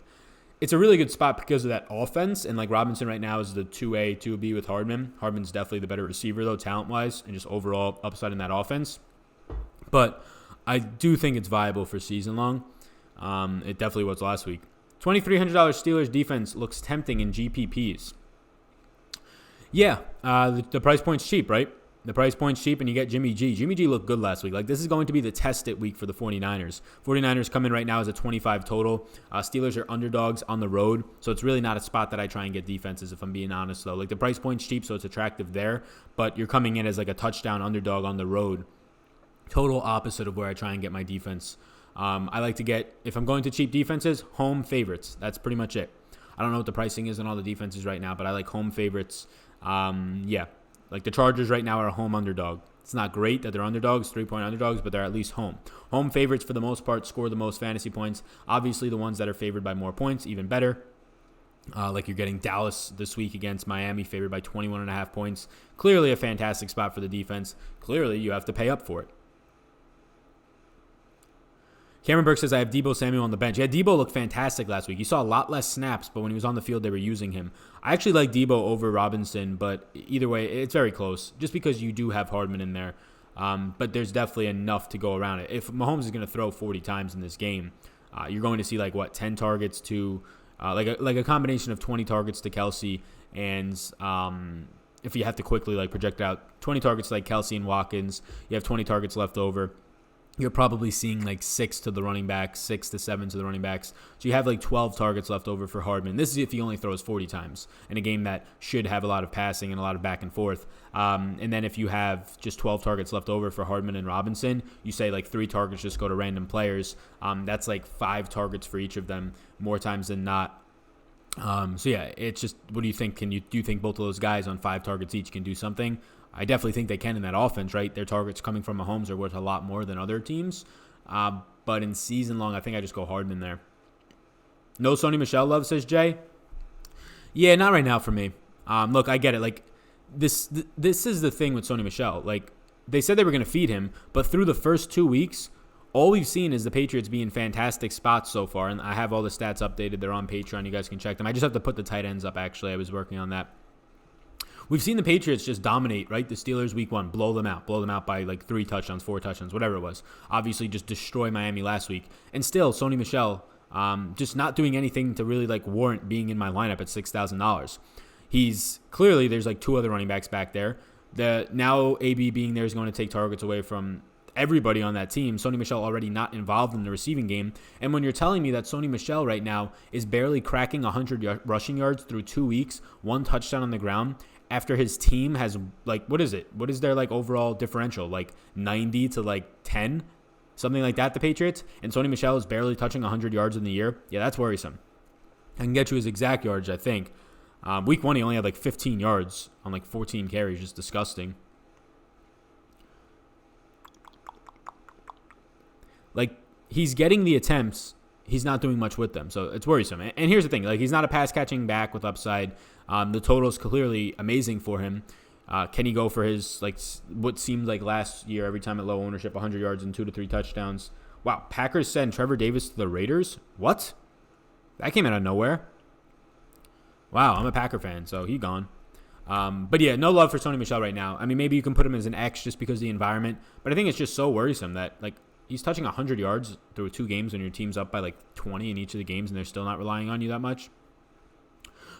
it's a really good spot because of that offense. And like Robinson right now is the 2A, 2B with Hardman. Hardman's definitely the better receiver though, talent-wise, and just overall upside in that offense. But I do think it's viable for season long. It definitely was last week. $2,300 Steelers defense looks tempting in GPPs. Yeah, the price point's cheap, right? The price point's cheap, and you get Jimmy G. Jimmy G looked good last week. Like, this is going to be the test-it week for the 49ers. 49ers come in right now as a 25 total. Steelers are underdogs on the road, so it's really not a spot that I try and get defenses, if I'm being honest, though. Like, the price point's cheap, so it's attractive there, but you're coming in as, like, a touchdown underdog on the road. Total opposite of where I try and get my defense. I like to get, if I'm going to cheap defenses, home favorites. That's pretty much it. I don't know what the pricing is on all the defenses right now, but I like home favorites. Yeah. Like the Chargers right now are a home underdog. It's not great that they're underdogs, 3-point underdogs, but they're at least home. Home favorites for the most part score the most fantasy points. Obviously, the ones that are favored by more points, even better. Like you're getting Dallas this week against Miami, favored by 21.5 points. Clearly a fantastic spot for the defense. Clearly, you have to pay up for it. Cameron Burke says, I have Deebo Samuel on the bench. Yeah, Deebo looked fantastic last week. You saw a lot less snaps, but when he was on the field, they were using him. I actually like Deebo over Robinson, but either way, it's very close, just because you do have Hardman in there. But there's definitely enough to go around it. If Mahomes is going to throw 40 times in this game, you're going to see, 10 targets to, like a combination of 20 targets to Kelsey, and if you have to quickly, project out 20 targets like Kelsey and Watkins, you have 20 targets left over. You're probably seeing 6 to the running backs, 6 to 7 to the running backs. So you have 12 targets left over for Hardman. This is if he only throws 40 times in a game that should have a lot of passing and a lot of back and forth. And then if you have just 12 targets left over for Hardman and Robinson, you say 3 targets just go to random players. That's 5 targets for each of them more times than not. So yeah, it's just, what do you think? Do you think both of those guys on 5 targets each can do something? I definitely think they can in that offense, right? Their targets coming from Mahomes are worth a lot more than other teams. But in season long, I think I just go Hardman there. No Sony Michel love, says Jay. Yeah, not right now for me. Look, I get it. This is the thing with Sony Michel. They said they were going to feed him, but through the first 2 weeks, all we've seen is the Patriots be in fantastic spots so far. And I have all the stats updated. They're on Patreon. You guys can check them. I just have to put the tight ends up, actually. I was working on that. We've seen the Patriots just dominate, right? The Steelers week 1, blow them out by 3 touchdowns, 4 touchdowns, whatever it was. Obviously just destroy Miami last week. And still, Sony Michel just not doing anything to really warrant being in my lineup at $6,000. He's clearly, there's 2 other running backs back there. Now AB being there is going to take targets away from everybody on that team. Sony Michel already not involved in the receiving game. And when you're telling me that Sony Michel right now is barely cracking 100 rushing yards through 2 weeks, 1 touchdown on the ground, after his team has, like, what is it? What is their, like, overall differential? Like 90 to, like, 10? Something like that, the Patriots? And Sony Michel is barely touching 100 yards in the year? Yeah, that's worrisome. I can get you his exact yards, I think. Week 1, he only had, like, 15 yards on, like, 14 carries. Just disgusting. Like, he's getting the attempts. He's not doing much with them. So it's worrisome. And here's the thing. Like, he's not a pass-catching back with upside. The total is clearly amazing for him. Can he go for his, like, what seemed like last year, every time at low ownership, 100 yards and 2 to 3 touchdowns? Wow, Packers send Trevor Davis to the Raiders? What? That came out of nowhere. Wow, I'm a Packer fan, so he gone. But yeah, no love for Sony Michel right now. I mean, maybe you can put him as an X just because of the environment. But I think it's just so worrisome that, like, he's touching 100 yards through 2 games when your team's up by, like, 20 in each of the games and they're still not relying on you that much.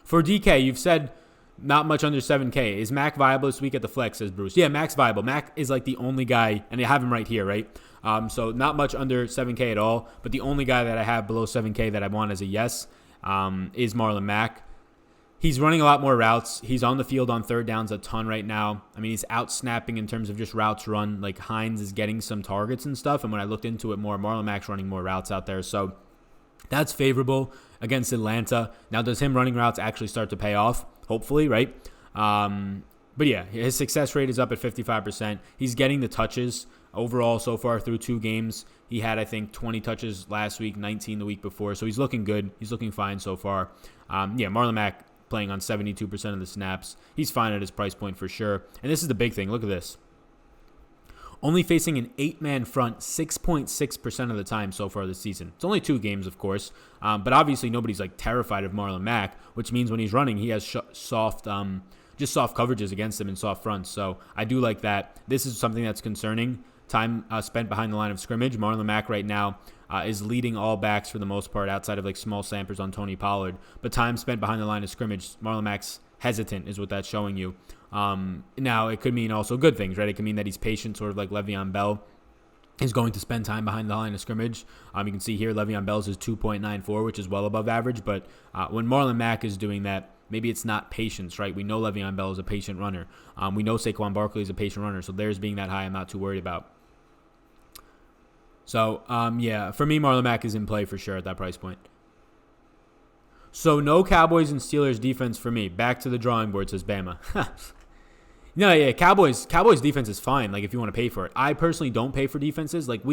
For DK, you've said not much under 7K. Is Mac viable this week at the flex, says Bruce? Yeah, Mac's viable. Mac is, like, the only guy, and I have him right here, right? So not much under 7K at all, but the only guy that I have below 7K that I want as a yes is Marlon Mack. He's running a lot more routes. He's on the field on third downs a ton right now. I mean, he's out snapping in terms of just routes run. Like, Hines is getting some targets and stuff. And when I looked into it more, Marlon Mack's running more routes out there. So that's favorable against Atlanta. Now, does him running routes actually start to pay off? Hopefully, right? But yeah, his success rate is up at 55%. He's getting the touches overall so far through 2 games. He had, I think, 20 touches last week, 19 the week before. So he's looking good. He's looking fine so far. Yeah, Marlon Mack playing on 72% of the snaps. He's fine at his price point for sure. And this is the big thing. Look at this. Only facing an 8-man front 6.6% of the time so far this season. It's only 2 games, of course. But obviously nobody's, like, terrified of Marlon Mack, which means when he's running, he has soft coverages against him and soft fronts. So I do like that. This is something that's concerning. Time spent behind the line of scrimmage. Marlon Mack right now is leading all backs for the most part outside of, like, small samples on Tony Pollard. But time spent behind the line of scrimmage, Marlon Mack's hesitant is what that's showing you. Now, it could mean also good things, right? It could mean that he's patient, sort of like Le'Veon Bell is going to spend time behind the line of scrimmage. You can see here Le'Veon Bell's is 2.94, which is well above average. But when Marlon Mack is doing that, maybe it's not patience, right? We know Le'Veon Bell is a patient runner. We know Saquon Barkley is a patient runner. So theirs being that high, I'm not too worried about. So, yeah, for me, Marlon Mack is in play for sure at that price point. So, no Cowboys and Steelers defense for me. Back to the drawing board, says Bama. No, yeah, Cowboys defense is fine, like, if you want to pay for it. I personally don't pay for defenses. Like,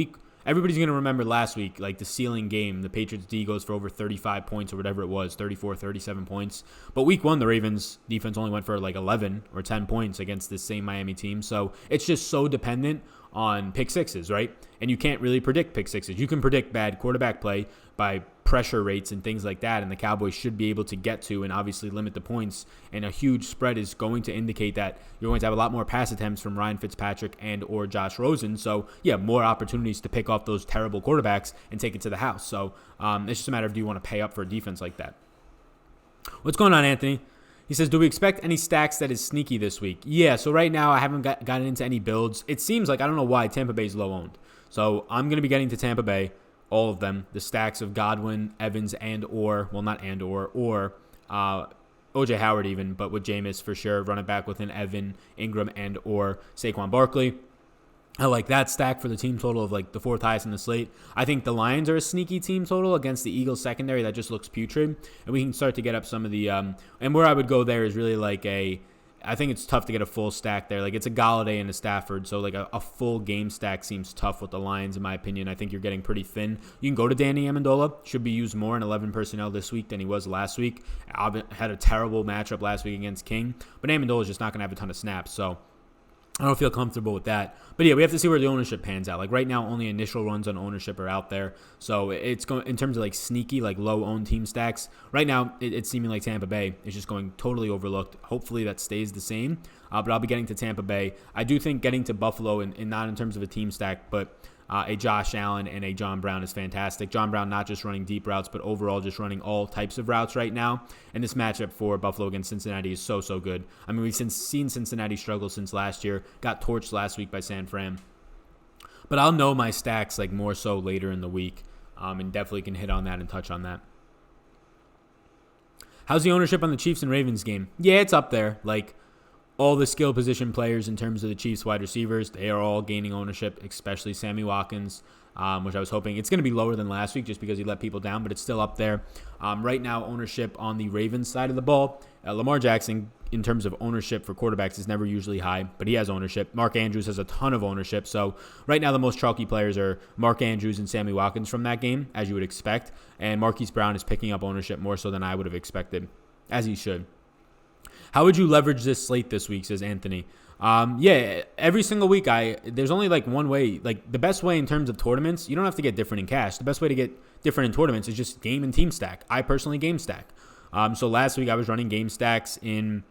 everybody's going to remember last week, like, the ceiling game. The Patriots D goes for over 35 points or whatever it was, 34, 37 points. But week 1, the Ravens defense only went for, like, 11 or 10 points against this same Miami team. So, it's just so dependent on pick sixes, right? And you can't really predict pick sixes. You can predict bad quarterback play by pressure rates and things like that, and the Cowboys should be able to get to and obviously limit the points. And a huge spread is going to indicate that you're going to have a lot more pass attempts from Ryan Fitzpatrick and or Josh Rosen. So, yeah, more opportunities to pick off those terrible quarterbacks and take it to the house. So, it's just a matter of, do you want to pay up for a defense like that? What's going on, Anthony? He says, do we expect any stacks that is sneaky this week? Yeah, so right now I haven't gotten into any builds. It seems like, I don't know why, Tampa Bay's low owned. So I'm going to be getting to Tampa Bay, all of them. The stacks of Godwin, Evans, or O.J. Howard even, but with Jameis for sure. Run it back with an Evan, Ingram, and or Saquon Barkley. I like that stack for the team total of, like, the 4th highest in the slate. I think the Lions are a sneaky team total against the Eagles secondary that just looks putrid. And we can start to get up some of the and where I would go there is really like I think it's tough to get a full stack there. Like, it's a Galladay and a Stafford, so like a full game stack seems tough with the Lions in my opinion. I think you're getting pretty thin. You can go to Danny Amendola. Should be used more in 11 personnel this week than he was last week. Had a terrible matchup last week against King, but Amendola is just not going to have a ton of snaps, so I don't feel comfortable with that. But yeah, we have to see where the ownership pans out. Like, right now, only initial runs on ownership are out there. So it's going in terms of, like, sneaky, like, low-owned team stacks. Right now, it's seeming like Tampa Bay is just going totally overlooked. Hopefully that stays the same. But I'll be getting to Tampa Bay. I do think getting to Buffalo, and not in terms of a team stack, but a Josh Allen and a John Brown is fantastic. John Brown not just running deep routes, but overall just running all types of routes right now. And this matchup for Buffalo against Cincinnati is so good. I mean, we've seen Cincinnati struggle since last year. Got torched last week by San Fran. But I'll know my stacks like more so later in the week, and definitely can hit on that and touch on that. How's the ownership on the Chiefs and Ravens game? Yeah, it's up there. Like, all the skill position players in terms of the Chiefs wide receivers, they are all gaining ownership, especially Sammy Watkins, which I was hoping. It's going to be lower than last week just because he let people down, but it's still up there. Right now, ownership on the Ravens side of the ball, Lamar Jackson, in terms of ownership for quarterbacks, is never usually high, but he has ownership. Mark Andrews has a ton of ownership. So right now, the most chalky players are Mark Andrews and Sammy Watkins from that game, as you would expect. And Marquise Brown is picking up ownership more so than I would have expected, as he should. How would you leverage this slate this week, says Anthony. Yeah, every single week, there's only like one way. Like, the best way in terms of tournaments, you don't have to get different in cash. The best way to get different in tournaments is just game and team stack. I personally game stack. So last week I was running game stacks in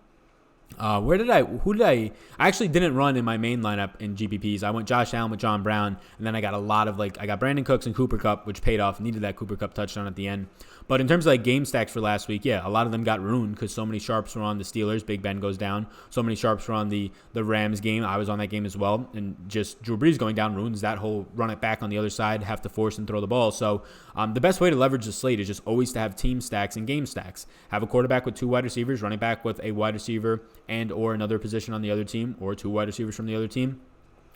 I actually didn't run in my main lineup in GPPs. I went Josh Allen with John Brown, and then I got a lot of I got Brandon Cooks and Cooper Kupp, which paid off. Needed that Cooper Kupp touchdown at the end. But in terms of like game stacks for last week, yeah, a lot of them got ruined because so many sharps were on the Steelers. Big Ben goes down. So many sharps were on the Rams game. I was on that game as well. And just Drew Brees going down ruins that whole run it back on the other side, have to force and throw the ball. So the best way to leverage the slate is just always to have team stacks and game stacks. Have a quarterback with 2 wide receivers, running back with a wide receiver and or another position on the other team, or 2 wide receivers from the other team.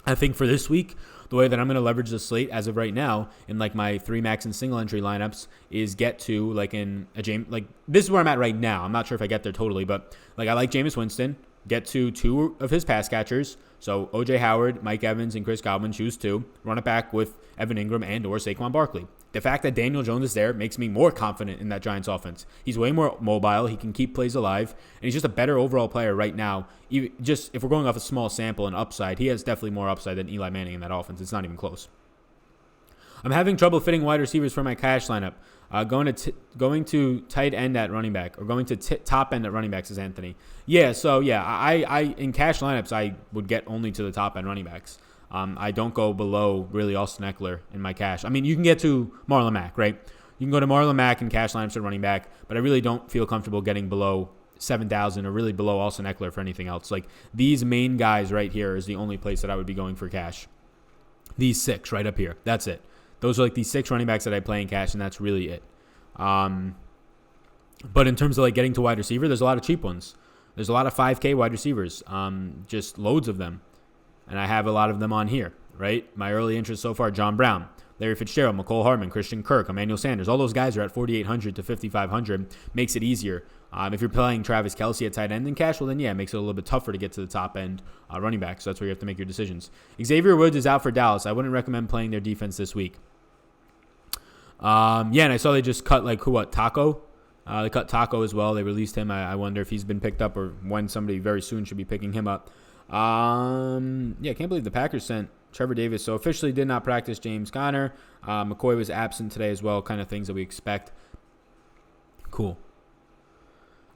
I think for this week, the way that I'm going to leverage the slate as of right now in like my 3 max and single entry lineups is get to like in a James, like this is where I'm at right now. I'm not sure if I get there totally, but like I like Jameis Winston, get to 2 of his pass catchers. So OJ Howard, Mike Evans, and Chris Godwin, choose 2. Run it back with Evan Ingram and or Saquon Barkley. The fact that Daniel Jones is there makes me more confident in that Giants offense. He's way more mobile. He can keep plays alive, and he's just a better overall player right now. Even just if we're going off a small sample and upside, he has definitely more upside than Eli Manning in that offense. It's not even close. I'm having trouble fitting wide receivers for my cash lineup. Going to tight end at running back, or going to top end at running back, says Anthony. Yeah, so yeah, I in cash lineups I would get only to the top end running backs. I don't go below really Austin Eckler in my cash. I mean, you can get to Marlon Mack, right? You can go to Marlon Mack in cash lineups at running back, but I really don't feel comfortable getting below 7,000 or really below Austin Eckler for anything else. Like these main guys right here is the only place that I would be going for cash. These 6 right up here. That's it. Those are like the 6 running backs that I play in cash, and that's really it. But in terms of like getting to wide receiver, there's a lot of cheap ones. There's a lot of 5K wide receivers, just loads of them. And I have a lot of them on here, right? My early interest so far, John Brown, Larry Fitzgerald, McCole Hardman, Christian Kirk, Emmanuel Sanders. All those guys are at 4,800 to 5,500. Makes it easier. If you're playing Travis Kelce at tight end in cash, well then yeah, it makes it a little bit tougher to get to the top end running back. So that's where you have to make your decisions. Xavier Woods is out for Dallas. I wouldn't recommend playing their defense this week. Yeah, and I saw they just cut Taco. They cut Taco as well. They released him. I wonder if he's been picked up or when somebody very soon should be picking him up. Yeah, I can't believe the Packers sent Trevor Davis. So officially did not practice James Conner. McCoy was absent today as well. Kind of things that we expect. Cool.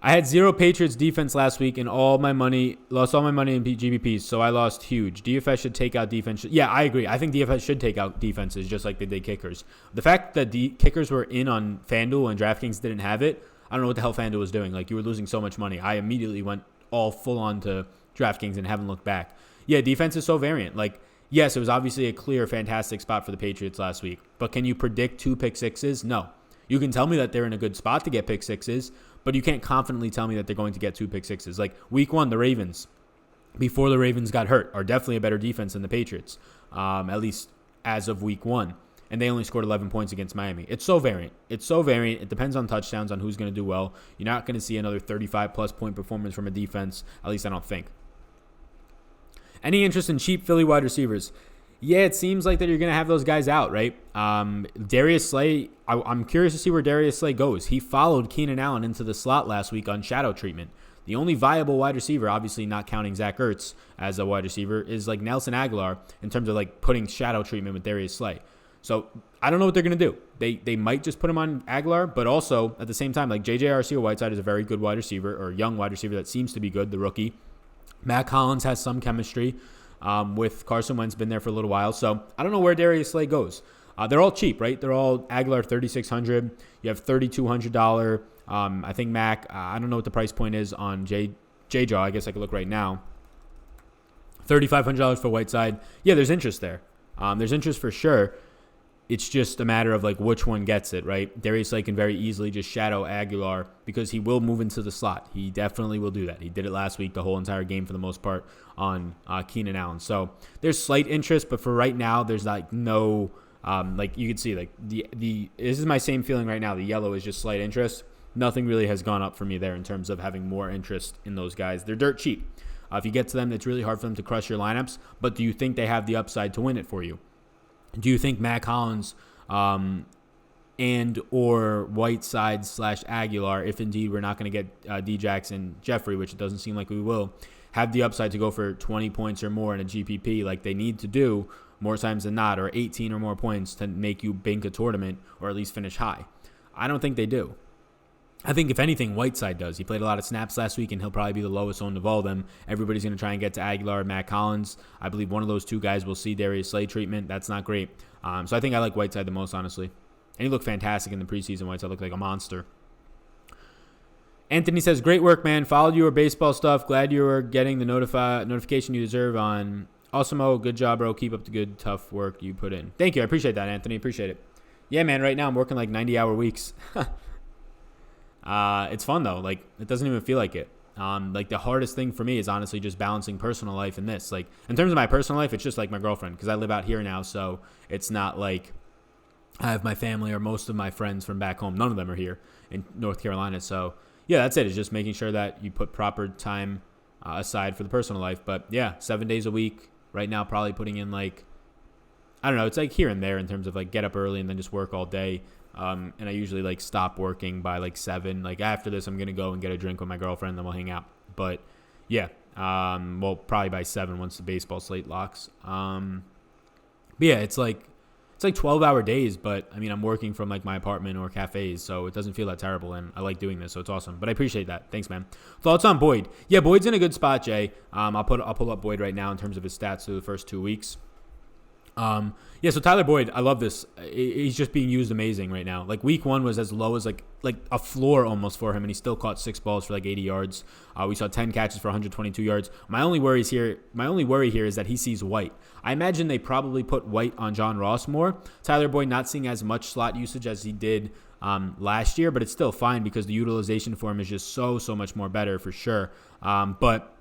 I had 0 Patriots defense last week and lost all my money in GBPs, so I lost huge. DFS should take out defense. Yeah, I agree. I think DFS should take out defenses just like they did kickers. The fact that the kickers were in on FanDuel and Draftkings didn't have it, I don't know what the hell FanDuel was doing. Like, you were losing so much money. I immediately went all full on to Draftkings and haven't looked back. Yeah, defense is so variant. Like, yes, it was obviously a clear, fantastic spot for the Patriots last week, but can you predict 2 pick sixes? No. You can tell me that they're in a good spot to get pick sixes, but you can't confidently tell me that they're going to get 2 pick sixes. Like week 1, the Ravens, before the Ravens got hurt, are definitely a better defense than the Patriots, at least as of week 1. And they only scored 11 points against Miami. It's so variant. It depends on touchdowns, on who's going to do well. You're not going to see another 35-plus point performance from a defense, at least I don't think. Any interest in cheap Philly wide receivers? Yeah, it seems like that you're going to have those guys out, right? Darius Slay, I'm curious to see where Darius Slay goes. He followed Keenan Allen into the slot last week on shadow treatment. The only viable wide receiver, obviously not counting Zach Ertz as a wide receiver, is like Nelson Aguilar in terms of like putting shadow treatment with Darius Slay. So I don't know what they're going to do. They might just put him on Aguilar, but also at the same time, like J.J. Arcega-Whiteside is a very good wide receiver, or young wide receiver that seems to be good, the rookie. Matt Collins has some chemistry. with Carson Wentz been there for a little while. So I don't know where Darius Slay goes. They're all cheap, right? They're all Aguilar $3,600. You have $3,200. I think Mac, I don't know what the price point is on J-Jaw. I guess I could look right now. $3,500 for Whiteside. Yeah, there's interest there. There's interest for sure. It's just a matter of like which one gets it, right? Darius Slay can very easily just shadow Aguilar because he will move into the slot. He definitely will do that. He did it last week, the whole entire game for the most part on Keenan Allen. So there's slight interest, but for right now, there's like no... like you can see, like this is my same feeling right now. The yellow is just slight interest. Nothing really has gone up for me there in terms of having more interest in those guys. They're dirt cheap. If you get to them, it's really hard for them to crush your lineups. But do you think they have the upside to win it for you? Do you think Mac Hollins and or Whiteside / Aguilar, if indeed we're not going to get D-Jax and Jeffrey, which it doesn't seem like we will, have the upside to go for 20 points or more in a GPP like they need to do more times than not, or 18 or more points to make you bank a tournament or at least finish high? I don't think they do. I think if anything, Whiteside does. He played a lot of snaps last week, and he'll probably be the lowest owned of all of them. Everybody's going to try and get to Aguilar and Matt Collins. I believe one of those two guys will see Darius Slay treatment. That's not great. So I think I like Whiteside the most, honestly. And he looked fantastic in the preseason. Whiteside looked like a monster. Anthony says, great work, man. Followed your baseball stuff. Glad you were getting the notification you deserve on Awesome-O. Good job, bro. Keep up the good, tough work you put in. Thank you. I appreciate that, Anthony. Appreciate it. Yeah, man. Right now I'm working like 90-hour weeks. It's fun though. Like it doesn't even feel like it. Like the hardest thing for me is honestly just balancing personal life and this. Like in terms of my personal life, it's just like my girlfriend because I live out here now, so it's not like I have my family or most of my friends from back home. None of them are here in North Carolina. So yeah, that's it. It's just making sure that you put proper time aside for the personal life. But yeah, 7 days a week right now, probably putting in like, I don't know. It's like here and there in terms of like get up early and then just work all day. And I usually like stop working by like 7. Like after this, I'm going to go and get a drink with my girlfriend, then we'll hang out. But yeah, well, probably by 7 once the baseball slate locks. But yeah, it's like 12-hour days, but I mean, I'm working from like my apartment or cafes, so it doesn't feel that terrible. And I like doing this, so it's awesome. But I appreciate that. Thanks, man. Thoughts on Boyd? Yeah, Boyd's in a good spot, Jay. I'll pull up Boyd right now in terms of his stats through the first 2 weeks. Yeah, so Tyler Boyd, I love this. He's just being used amazing right now. Like week 1 was as low as like a floor almost for him, and he still caught 6 balls for like 80 yards. We saw 10 catches for 122 yards. My only worry here is that he sees White. I imagine they probably put White on John Ross more. Tyler Boyd not seeing as much slot usage as he did last year, but it's still fine because the utilization for him is just so much more better for sure. But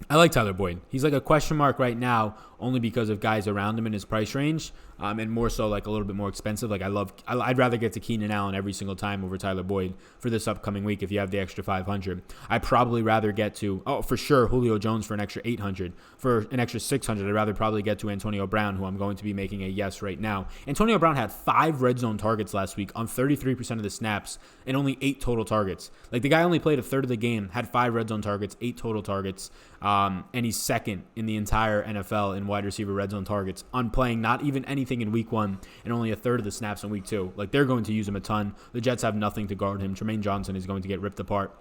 I like Tyler Boyd. He's like a question mark right now only because of guys around him in his price range, and more so like a little bit more expensive. Like I'd rather get to Keenan Allen every single time over Tyler Boyd for this upcoming week if you have the extra 500. I'd probably rather get to, for sure, Julio Jones for an extra 800. For an extra 600, I'd rather probably get to Antonio Brown, who I'm going to be making a yes right now. Antonio Brown had 5 red zone targets last week on 33% of the snaps and only 8 total targets. Like the guy only played a third of the game, had 5 red zone targets, 8 total targets, and he's second in the entire NFL in wide receiver red zone targets on playing not even anything in week 1 and only a third of the snaps in week 2. Like they're going to use him a ton. The Jets have nothing to guard him. Tremaine Johnson is going to get ripped apart.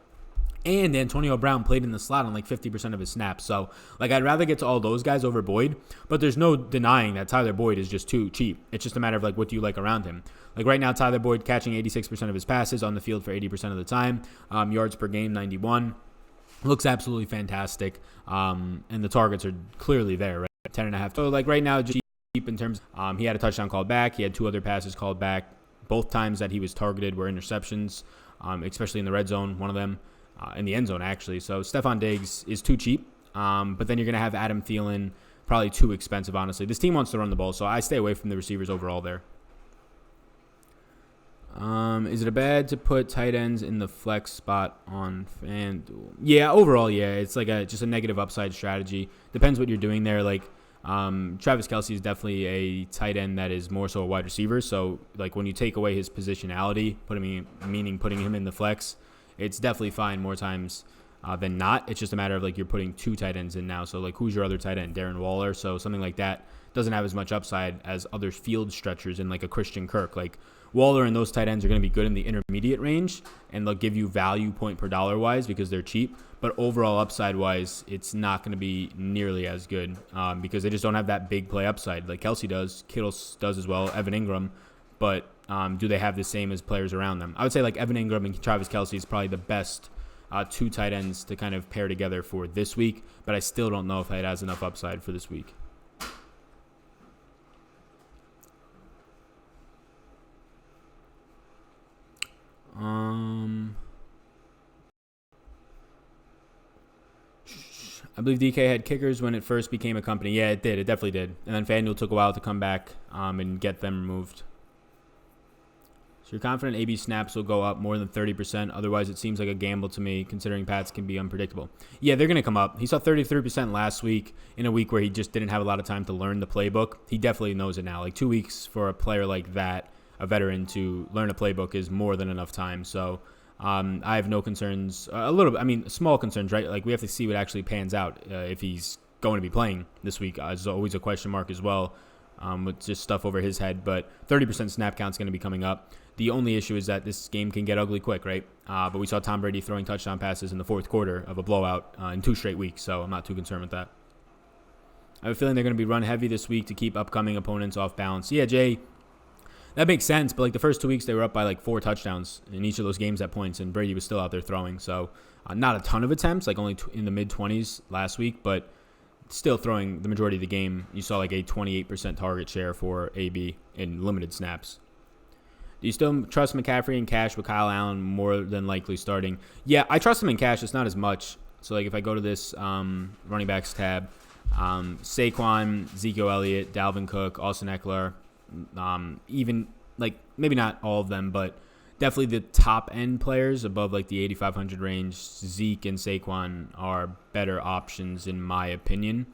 And Antonio Brown played in the slot on like 50% of his snaps. So like I'd rather get to all those guys over Boyd, but there's no denying that Tyler Boyd is just too cheap. It's just a matter of like what do you like around him. Like right now, Tyler Boyd catching 86% of his passes on the field for 80% of the time. Yards per game, 91. Looks absolutely fantastic. And the targets are clearly there, right? 10.5. So like right now, just cheap in terms, he had a touchdown called back. He had 2 other passes called back. Both times that he was targeted were interceptions, especially in the red zone, one of them in the end zone, actually. So Stephon Diggs is too cheap. But then you're going to have Adam Thielen, probably too expensive, honestly. This team wants to run the ball, so I stay away from the receivers overall there. Is it bad to put tight ends in the flex spot on FanDuel? Yeah, overall, yeah. It's like just a negative upside strategy. Depends what you're doing there. Like, Travis Kelce is definitely a tight end that is more so a wide receiver. So, like, when you take away his positionality, putting him in the flex, it's definitely fine more times than not. It's just a matter of like you're putting 2 tight ends in now. So like who's your other tight end? Darren Waller. So something like that doesn't have as much upside as other field stretchers in like a Christian Kirk. Like Waller and those tight ends are going to be good in the intermediate range, and they'll give you value point per dollar wise because they're cheap. But overall upside wise, it's not going to be nearly as good because they just don't have that big play upside like Kelsey does. Kittle does as well. Evan Ingram. But do they have the same as players around them? I would say like Evan Ingram and Travis Kelsey is probably the best 2 tight ends to kind of pair together for this week. But I still don't know if it has enough upside for this week. I believe DK had kickers when it first became a company. Yeah, it did. It definitely did. And then FanDuel took a while to come back and get them removed. So you're confident AB snaps will go up more than 30%. Otherwise, it seems like a gamble to me, considering Pats can be unpredictable. Yeah, they're going to come up. He saw 33% last week in a week where he just didn't have a lot of time to learn the playbook. He definitely knows it now. Like 2 weeks for a player like that, a veteran, to learn a playbook is more than enough time. So I have no concerns. A little bit, I mean, small concerns, right? Like we have to see what actually pans out if he's going to be playing this week. There's always a question mark as well with just stuff over his head. But 30% snap count is going to be coming up. The only issue is that this game can get ugly quick, right? But we saw Tom Brady throwing touchdown passes in the fourth quarter of a blowout in 2 straight weeks, so I'm not too concerned with that. I have a feeling they're going to be run heavy this week to keep upcoming opponents off balance. Yeah, Jay, that makes sense, but like the first 2 weeks, they were up by like 4 touchdowns in each of those games at points, and Brady was still out there throwing. So not a ton of attempts, like only in the mid-20s last week, but still throwing the majority of the game. You saw like a 28% target share for AB in limited snaps. Do you still trust McCaffrey in cash with Kyle Allen more than likely starting? Yeah, I trust him in cash. It's not as much. So like if I go to this running backs tab, Saquon, Ezekiel Elliott, Dalvin Cook, Austin Eckler, even like maybe not all of them, but definitely the top end players above like the 8,500 range, Zeke and Saquon are better options in my opinion.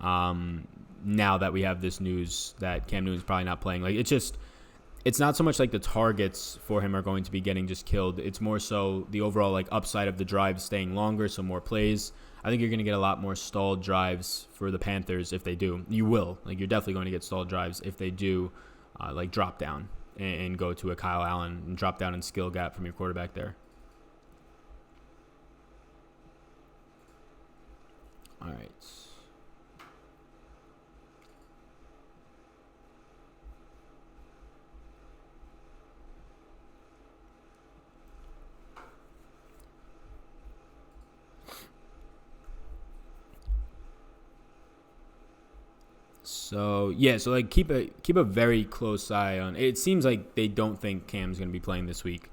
Now that we have this news that Cam Newton's probably not playing, like it's not so much like the targets for him are going to be getting just killed. It's more so the overall like upside of the drive staying longer, so more plays. I think you're going to get a lot more stalled drives for the Panthers if they do. You will. Like you're definitely going to get stalled drives if they do like drop down and go to a Kyle Allen and drop down and skill gap from your quarterback there. All right. So yeah, so like keep a very close eye on. It seems like they don't think Cam's going to be playing this week,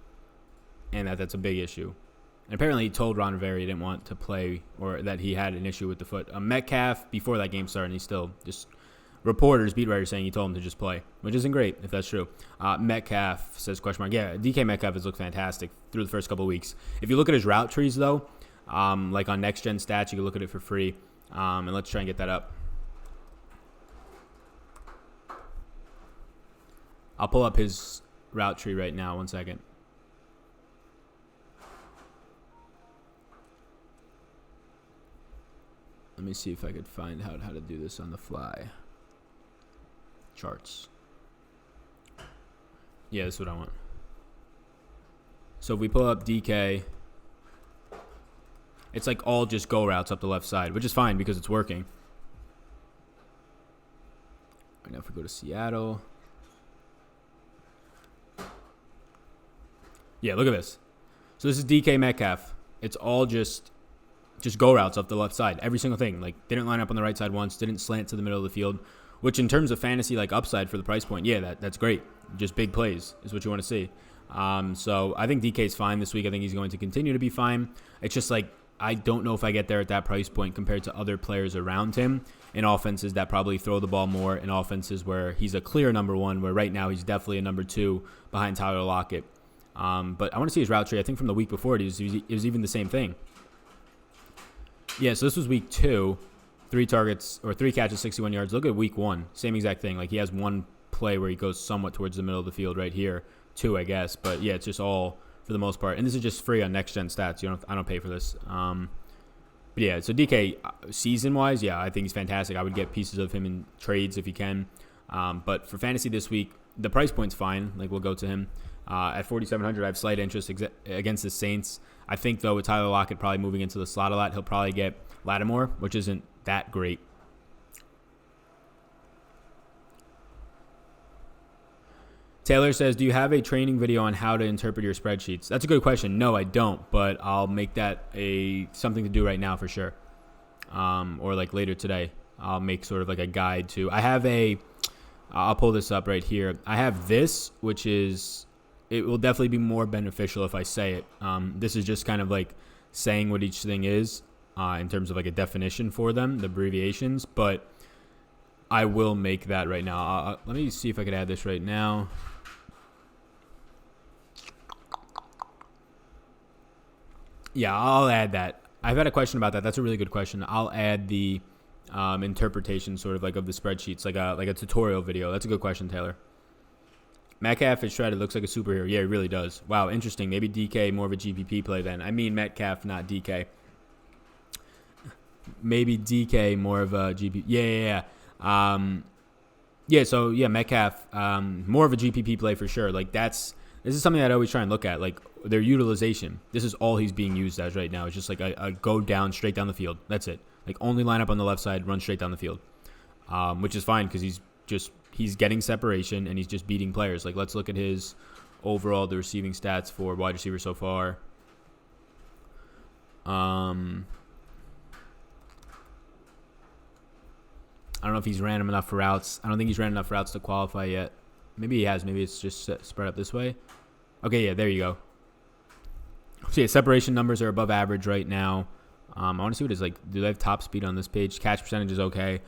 and that's a big issue. And apparently he told Ron Rivera he didn't want to play, or that he had an issue with the foot. Metcalf before that game started, and he still just reporters, beat writers saying he told him to just play, which isn't great if that's true. Metcalf says question mark. Yeah, DK Metcalf has looked fantastic through the first couple of weeks. If you look at his route trees though, like on Next Gen Stats, you can look at it for free. And let's try and get that up. I'll pull up his route tree right now. 1 second. Let me see if I could find out how to do this on the fly. Charts. Yeah, this is what I want. So if we pull up DK, it's like all just go routes up the left side, which is fine because it's working. Right now if we go to Seattle. Yeah, look at this. So this is DK Metcalf. It's all just go routes up the left side. Every single thing. Like, didn't line up on the right side once. Didn't slant to the middle of the field. Which, in terms of fantasy, like, upside for the price point, yeah, that's great. Just big plays is what you want to see. So I think DK's fine this week. I think he's going to continue to be fine. It's just, like, I don't know if I get there at that price point compared to other players around him in offenses that probably throw the ball more, in offenses where he's a clear number one, where right now he's definitely a number two behind Tyler Lockett. But I want to see his route tree. I think from the week before it was even the same thing. Yeah, so this was week 2, 3 catches, 61 yards. Look at week 1, same exact thing. Like he has one play where he goes somewhat towards the middle of the field right here, 2, I guess. But yeah, it's just all for the most part. And this is just free on Next Gen Stats. I don't pay for this. But yeah, so DK season-wise, yeah, I think he's fantastic. I would get pieces of him in trades if you can. But for fantasy this week, the price point's fine. Like, we'll go to him. At 4,700, I have slight interest against the Saints. I think, though, with Tyler Lockett probably moving into the slot a lot, he'll probably get Lattimore, which isn't that great. Taylor says, do you have a training video on how to interpret your spreadsheets? That's a good question. No, I don't, but I'll make that something to do right now for sure. Or like later today, I'll make sort of like a guide to. I'll pull this up right here. I have this, which is, it will definitely be more beneficial if I say it. This is just kind of like saying what each thing is in terms of like a definition for them, the abbreviations, but I will make that right now. Let me see if I could add this right now. Yeah, I'll add that. I've had a question about that. That's a really good question. I'll add the interpretation sort of like of the spreadsheets, like a tutorial video. That's a good question, Taylor. Metcalf is shredded. Looks like a superhero. Yeah, he really does. Wow, interesting. Maybe DK more of a GPP play then. I mean Metcalf, not DK. Maybe DK more of a GPP. Yeah. Metcalf, more of a GPP play for sure. Like this is something that I always try and look at, like their utilization. This is all he's being used as right now. It's just like a go down, straight down the field. That's it. Like only line up on the left side, run straight down the field, which is fine because he's getting separation and he's just beating players. Like let's look at his overall, the receiving stats for wide receiver so far. I don't know if he's ran him enough for routes. I don't think he's ran enough routes to qualify yet. Maybe he has. Maybe it's just spread up this way. Okay, yeah, there you go. So yeah, separation numbers are above average right now. I want to see what is like. Do they have top speed on this page? Catch percentage is okay.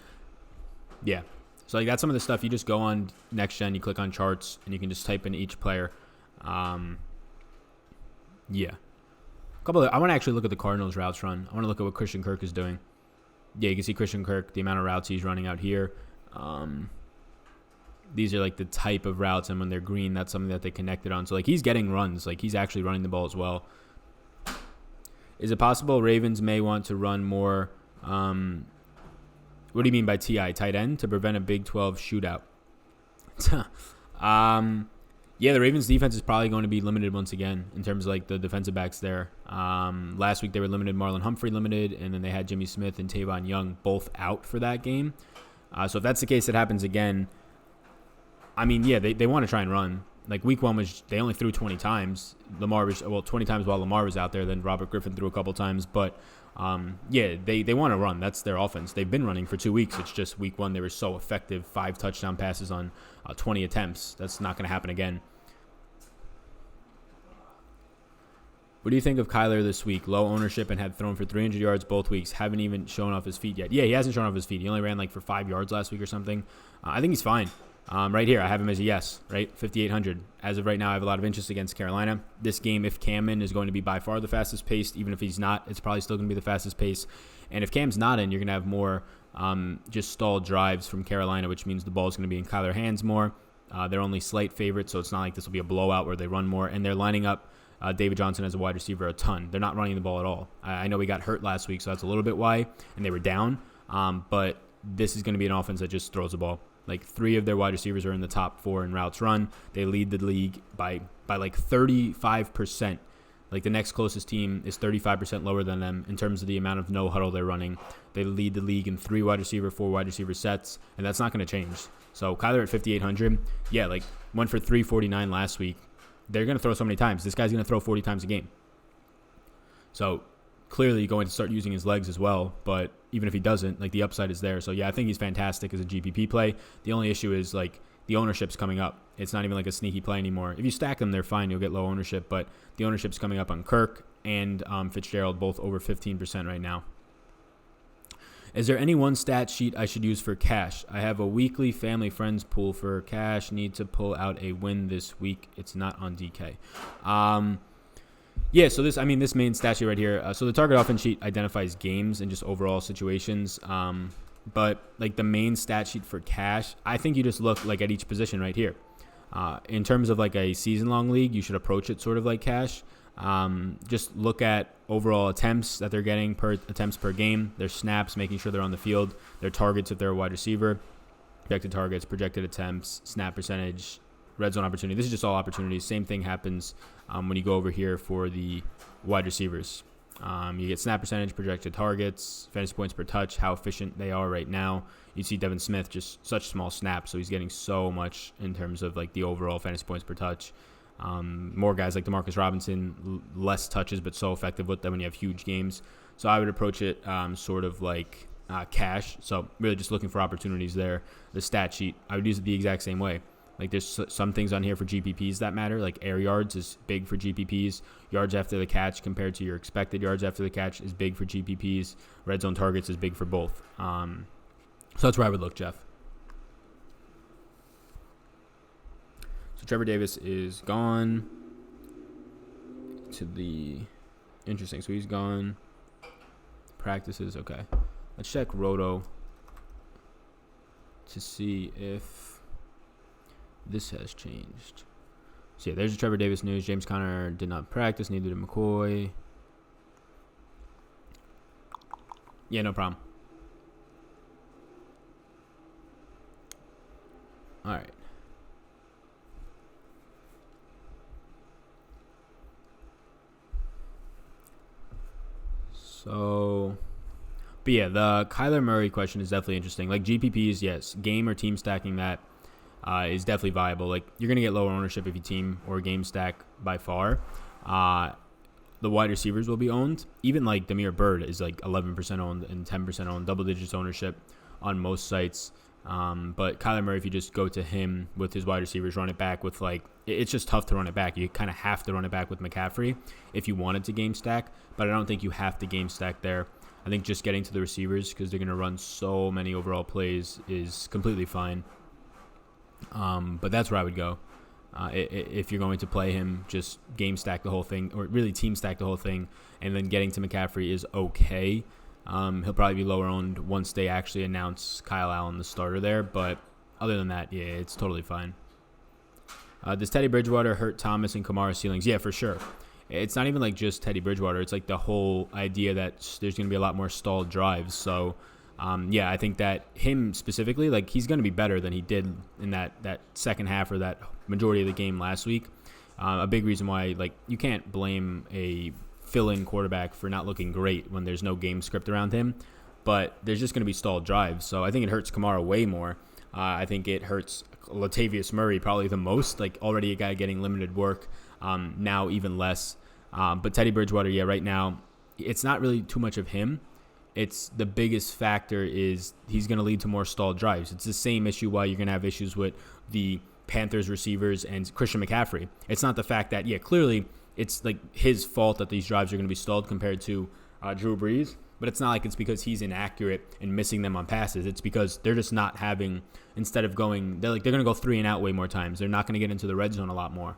Yeah. So like that's some of the stuff. You just go on Next Gen, you click on charts, and you can just type in each player. Yeah. I want to actually look at the Cardinals routes run. I want to look at what Christian Kirk is doing. Yeah, you can see Christian Kirk, the amount of routes he's running out here. These are like the type of routes, and when they're green, that's something that they connected on. So like he's getting runs, like he's actually running the ball as well. Is it possible Ravens may want to run more? What do you mean by TI, tight end, to prevent a Big 12 shootout? Yeah, the Ravens defense is probably going to be limited once again in terms of like the defensive backs there. Last week they were limited, Marlon Humphrey limited, and then they had Jimmy Smith and Tavon Young both out for that game. So if that's the case, it happens again. I mean, yeah, they want to try and run. Like week one they only threw 20 times. 20 times while Lamar was out there. Then Robert Griffin threw a couple times. But yeah, they want to run. That's their offense. They've been running for 2 weeks. It's just week one they were so effective. 5 touchdown passes on 20 attempts. That's not going to happen again. What do you think of Kyler this week? Low ownership and had thrown for 300 yards both weeks. Haven't even shown off his feet yet. Yeah, he hasn't shown off his feet. He only ran like for 5 yards last week or something. I think he's fine. Right here, I have him as a yes, right? 5,800. As of right now, I have a lot of interest against Carolina. This game, if Cam in, is going to be by far the fastest paced. Even if he's not, it's probably still going to be the fastest pace. And if Cam's not in, you're going to have more just stalled drives from Carolina, which means the ball is going to be in Kyler's hands more. They're only slight favorites, so it's not like this will be a blowout where they run more. And they're lining up David Johnson as a wide receiver a ton. They're not running the ball at all. I know he got hurt last week, so that's a little bit why, and they were down. But this is going to be an offense that just throws the ball. Like 3 of their wide receivers are in the top 4 in routes run. They lead the league by like 35%. Like the next closest team is 35% lower than them in terms of the amount of no huddle they're running. They lead the league in 3 wide receiver, 4 wide receiver sets, and that's not going to change. So Kyler at 5,800, yeah, like went for 349 last week. They're going to throw so many times. This guy's going to throw 40 times a game. So clearly going to start using his legs as well, but even if he doesn't, like the upside is there. So yeah, I think he's fantastic as a GPP play. The only issue is like the ownership's coming up. It's not even like a sneaky play anymore. If you stack them, they're fine. You'll get low ownership, but the ownership's coming up on Kirk and Fitzgerald, both over 15% right now. Is there any one stat sheet I should use for cash? I have a weekly family friends pool for cash. Need to pull out a win this week. It's not on DK. Yeah, so this main stat sheet right here. So the target offense sheet identifies games and just overall situations. But like the main stat sheet for cash, I think you just look like at each position right here. In terms of like a season-long league, you should approach it sort of like cash. Just look at overall attempts that they're getting attempts per game, their snaps, making sure they're on the field, their targets if they're a wide receiver, projected targets, projected attempts, snap percentage, red zone opportunity. This is just all opportunities. Same thing happens when you go over here for the wide receivers. You get snap percentage, projected targets, fantasy points per touch, how efficient they are right now. You see Devin Smith, just such small snaps, so he's getting so much in terms of like the overall fantasy points per touch. More guys like Demarcus Robinson, less touches but so effective with them when you have huge games. So I would approach it sort of like cash. So really just looking for opportunities there. The stat sheet, I would use it the exact same way. Like there's some things on here for GPPs that matter. Like air yards is big for GPPs. Yards after the catch compared to your expected yards after the catch is big for GPPs. Red zone targets is big for both. So that's where I would look, Jeff. So Trevor Davis is gone to the interesting. So he's gone. Practices, okay. Let's check Roto to see if this has changed. So yeah, there's the Trevor Davis news. James Conner did not practice, neither did McCoy. Yeah, no problem. All right. So, but yeah, the Kyler Murray question is definitely interesting. Like GPPs, yes, game or team stacking that is definitely viable. Like you're gonna get lower ownership if you team or game stack by far. The wide receivers will be owned. Even like Damiere Byrd is like 11% owned and 10% owned, double digits ownership on most sites. But Kyler Murray, if you just go to him with his wide receivers, run it back with like, it's just tough to run it back. You kind of have to run it back with McCaffrey if you wanted to game stack, but I don't think you have to game stack there. I think just getting to the receivers because they're going to run so many overall plays is completely fine. But that's where I would go. If you're going to play him, just game stack the whole thing or really team stack the whole thing, and then getting to McCaffrey is okay. He'll probably be lower owned once they actually announce Kyle Allen the starter there. But other than that, yeah, it's totally fine. Does Teddy Bridgewater hurt Thomas and Kamara's ceilings? Yeah, for sure. It's not even like just Teddy Bridgewater. It's like the whole idea that there's going to be a lot more stalled drives. So, yeah, I think that him specifically, like he's going to be better than he did in that second half or that majority of the game last week. A big reason why, like, you can't blame a fill-in quarterback for not looking great when there's no game script around him, but there's just going to be stalled drives. So I think it hurts Kamara way more. I think it hurts Latavius Murray probably the most, like already a guy getting limited work, now even less. But Teddy Bridgewater, yeah, right now, it's not really too much of him. It's the biggest factor is he's going to lead to more stalled drives. It's the same issue why you're going to have issues with the Panthers receivers and Christian McCaffrey. It's not the fact that, yeah, clearly it's like his fault that these drives are going to be stalled compared to Drew Brees, but it's not like it's because he's inaccurate and missing them on passes. It's because they're just not having, instead of going, they're going to go 3 and out way more times. They're not going to get into the red zone a lot more.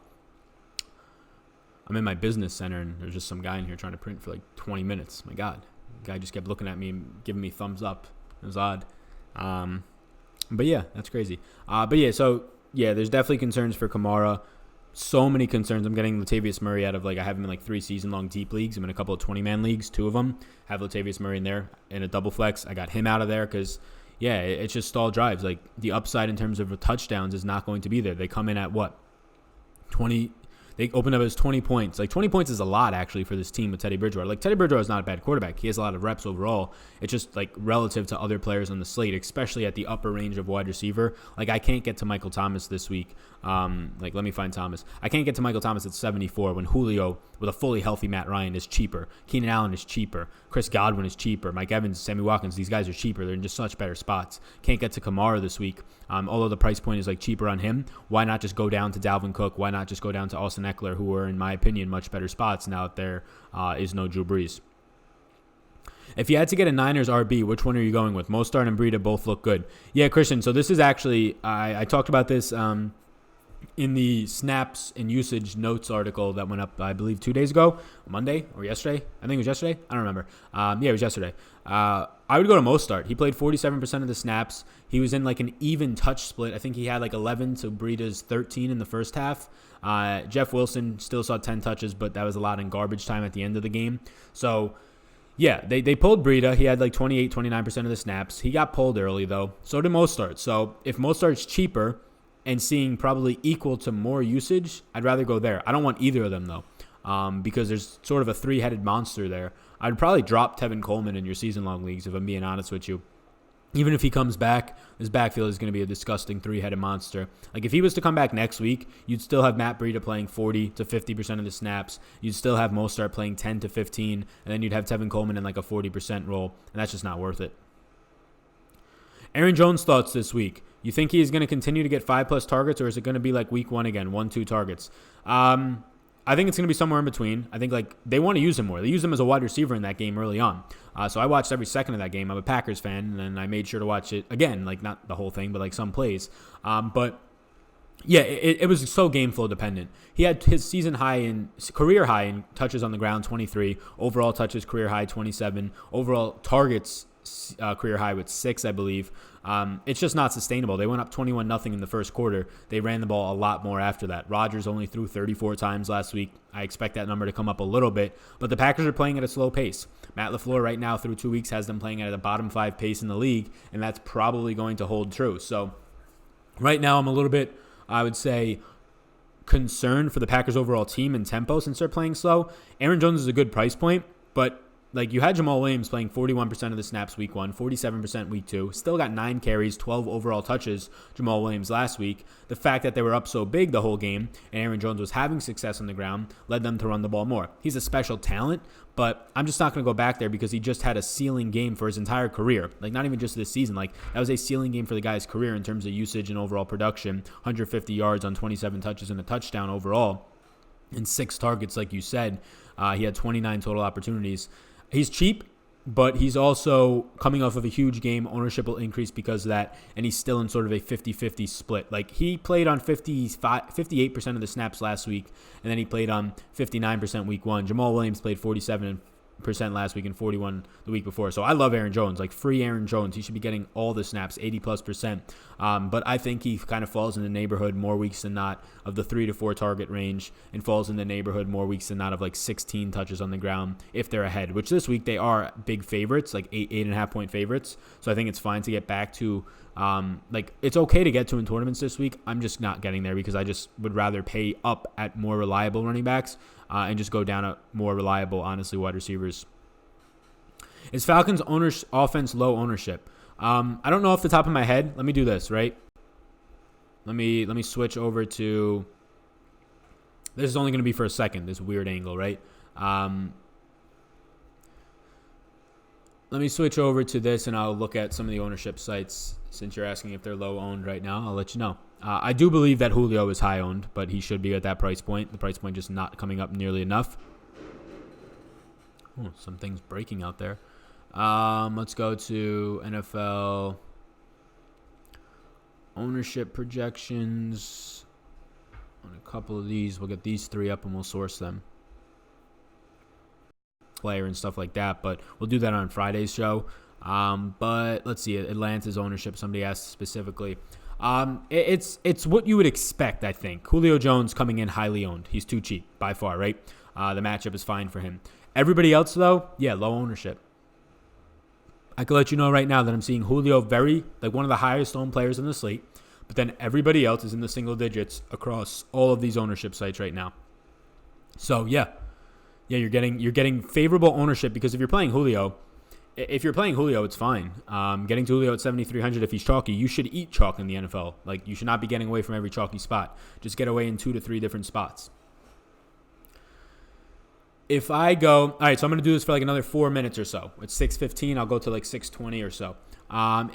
I'm in my business center and there's just some guy in here trying to print for like 20 minutes. My God, the guy just kept looking at me and giving me thumbs up. It was odd. But yeah, that's crazy. But yeah, so yeah, there's definitely concerns for Kamara. So many concerns. I'm getting Latavius Murray out of like, I have him in like 3 season-long deep leagues. I'm in a couple of 20-man leagues, 2 of them. Have Latavius Murray in there in a double flex. I got him out of there because, yeah, it's just stalled drives. Like the upside in terms of touchdowns is not going to be there. They come in at what? 20. They open up as 20 points. Like 20 points is a lot actually for this team with Teddy Bridgewater. Like Teddy Bridgewater is not a bad quarterback. He has a lot of reps overall. It's just like relative to other players on the slate, especially at the upper range of wide receiver. Like I can't get to Michael Thomas this week. Like let me find Thomas. I can't get to Michael Thomas at 74 when Julio with a fully healthy Matt Ryan is cheaper. Keenan Allen is cheaper. Chris Godwin is cheaper. Mike Evans, Sammy Watkins, these guys are cheaper. They're in just such better spots. Can't get to Kamara this week. Although the price point is like cheaper on him, why not just go down to Dalvin Cook? Why not just go down to Austin Eckler, who are, in my opinion, much better spots now that there is no Drew Brees? If you had to get a Niners RB, which one are you going with? Mostert and Breida both look good. Yeah, Christian, so this is actually, I talked about this in the snaps and usage notes article that went up, I believe, 2 days ago, Monday or yesterday. I think it was yesterday. I don't remember. Yeah, it was yesterday. I would go to Mostert. He played 47% of the snaps. He was in like an even touch split. I think he had like 11 to Breida's 13 in the first half. Jeff Wilson still saw 10 touches, but that was a lot in garbage time at the end of the game. So, yeah, they pulled Breida. He had like 28, 29% of the snaps. He got pulled early, though. So did Mostert. So if Mostert's cheaper and seeing probably equal to more usage, I'd rather go there. I don't want either of them, though, because there's sort of a three-headed monster there. I'd probably drop Tevin Coleman in your season-long leagues, if I'm being honest with you. Even if he comes back, his backfield is going to be a disgusting three-headed monster. Like, if he was to come back next week, you'd still have Matt Breida playing 40 to 50% of the snaps. You'd still have Mostert playing 10 to 15, and then you'd have Tevin Coleman in like a 40% role, and that's just not worth it. Aaron Jones' thoughts this week. You think he is going to continue to get 5+ targets, or is it going to be like week 1 again, 1-2 targets? I think it's going to be somewhere in between. I think like they want to use him more. They used him as a wide receiver in that game early on. So I watched every second of that game. I'm a Packers fan, and I made sure to watch it again, like not the whole thing, but like some plays. But yeah, it was so game flow dependent. He had his career high in touches on the ground, 23. Overall touches, career high, 27. Overall targets, career high with 6, I believe. It's just not sustainable. They went up 21-0 in the first quarter. They ran the ball a lot more after that. Rodgers only threw 34 times last week. I expect that number to come up a little bit, but the Packers are playing at a slow pace. Matt LaFleur right now through 2 weeks has them playing at a bottom 5 pace in the league, and that's probably going to hold true. So right now I'm a little bit, I would say, concerned for the Packers overall team and tempo since they're playing slow. Aaron Jones is a good price point, but like you had Jamal Williams playing 41% of the snaps week 1, 47% week 2, still got 9 carries, 12 overall touches, Jamal Williams last week. The fact that they were up so big the whole game and Aaron Jones was having success on the ground led them to run the ball more. He's a special talent, but I'm just not going to go back there because he just had a ceiling game for his entire career. Like not even just this season. Like that was a ceiling game for the guy's career in terms of usage and overall production. 150 yards on 27 touches and a touchdown overall and 6 targets like you said. He had 29 total opportunities. He's cheap, but he's also coming off of a huge game. Ownership will increase because of that, and he's still in sort of a 50-50 split. Like he played on 58% of the snaps last week, and then he played on 59% week 1. Jamal Williams played 47% last week and 41% the week before. So I love Aaron Jones, like free Aaron Jones. He should be getting all the snaps, 80+%. But I think he kind of falls in the neighborhood more weeks than not of the 3 to 4 target range and falls in the neighborhood more weeks than not of like 16 touches on the ground if they're ahead, which this week they are big favorites, like 8.5 point favorites. So I think it's fine to get back to like it's okay to get to in tournaments this week. I'm just not getting there because I just would rather pay up at more reliable running backs and just go down at more reliable, honestly, wide receivers. Is Falcons offense low ownership? I don't know off the top of my head. Let me do this, right? Let me switch over to. This is only going to be for a second. This weird angle, right? Let me switch over to this, and I'll look at some of the ownership sites. Since you're asking if they're low owned right now, I'll let you know. I do believe that Julio is high owned, but he should be at that price point. The price point just not coming up nearly enough. Oh, some things breaking out there. Let's go to NFL ownership projections. On a couple of these, we'll get these 3 up and we'll source them. Player and stuff like that, but we'll do that on Friday's show. But let's see, Atlanta's ownership. Somebody asked specifically. It's what you would expect, I think. Julio Jones coming in highly owned. He's too cheap by far, right? The matchup is fine for him. Everybody else, though, yeah, low ownership. I can let you know right now that I'm seeing Julio one of the highest owned players in the slate, but then everybody else is in the single digits across all of these ownership sites right now. So yeah, you're getting favorable ownership because if you're playing Julio, it's fine. Getting to Julio at 7,300 if he's chalky, you should eat chalk in the NFL. Like you should not be getting away from every chalky spot. Just get away in 2 to 3 different spots. If I go, all right, so I'm going to do this for like another 4 minutes or so. It's 6:15. I'll go to like 6:20 or so.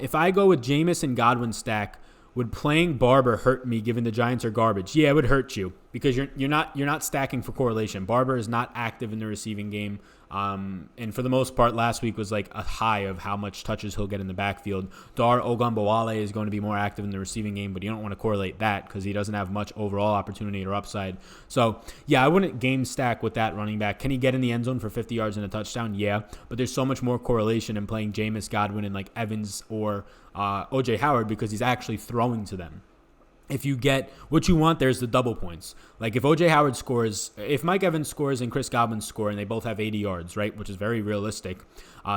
If I go with Jameis and Godwin stack, would playing Barber hurt me given the Giants are garbage? Yeah, it would hurt you because you're not stacking for correlation. Barber is not active in the receiving game. And for the most part, last week was like a high of how much touches he'll get in the backfield. Dar Ogunbowale is going to be more active in the receiving game, but you don't want to correlate that because he doesn't have much overall opportunity or upside. So, yeah, I wouldn't game stack with that running back. Can he get in the end zone for 50 yards and a touchdown? Yeah, but there's so much more correlation in playing Jameis, Godwin, and like Evans or O.J. Howard because he's actually throwing to them. If you get what you want, there's the double points. Like if O.J. Howard scores, if Mike Evans scores and Chris Godwin score and they both have 80 yards, right, which is very realistic,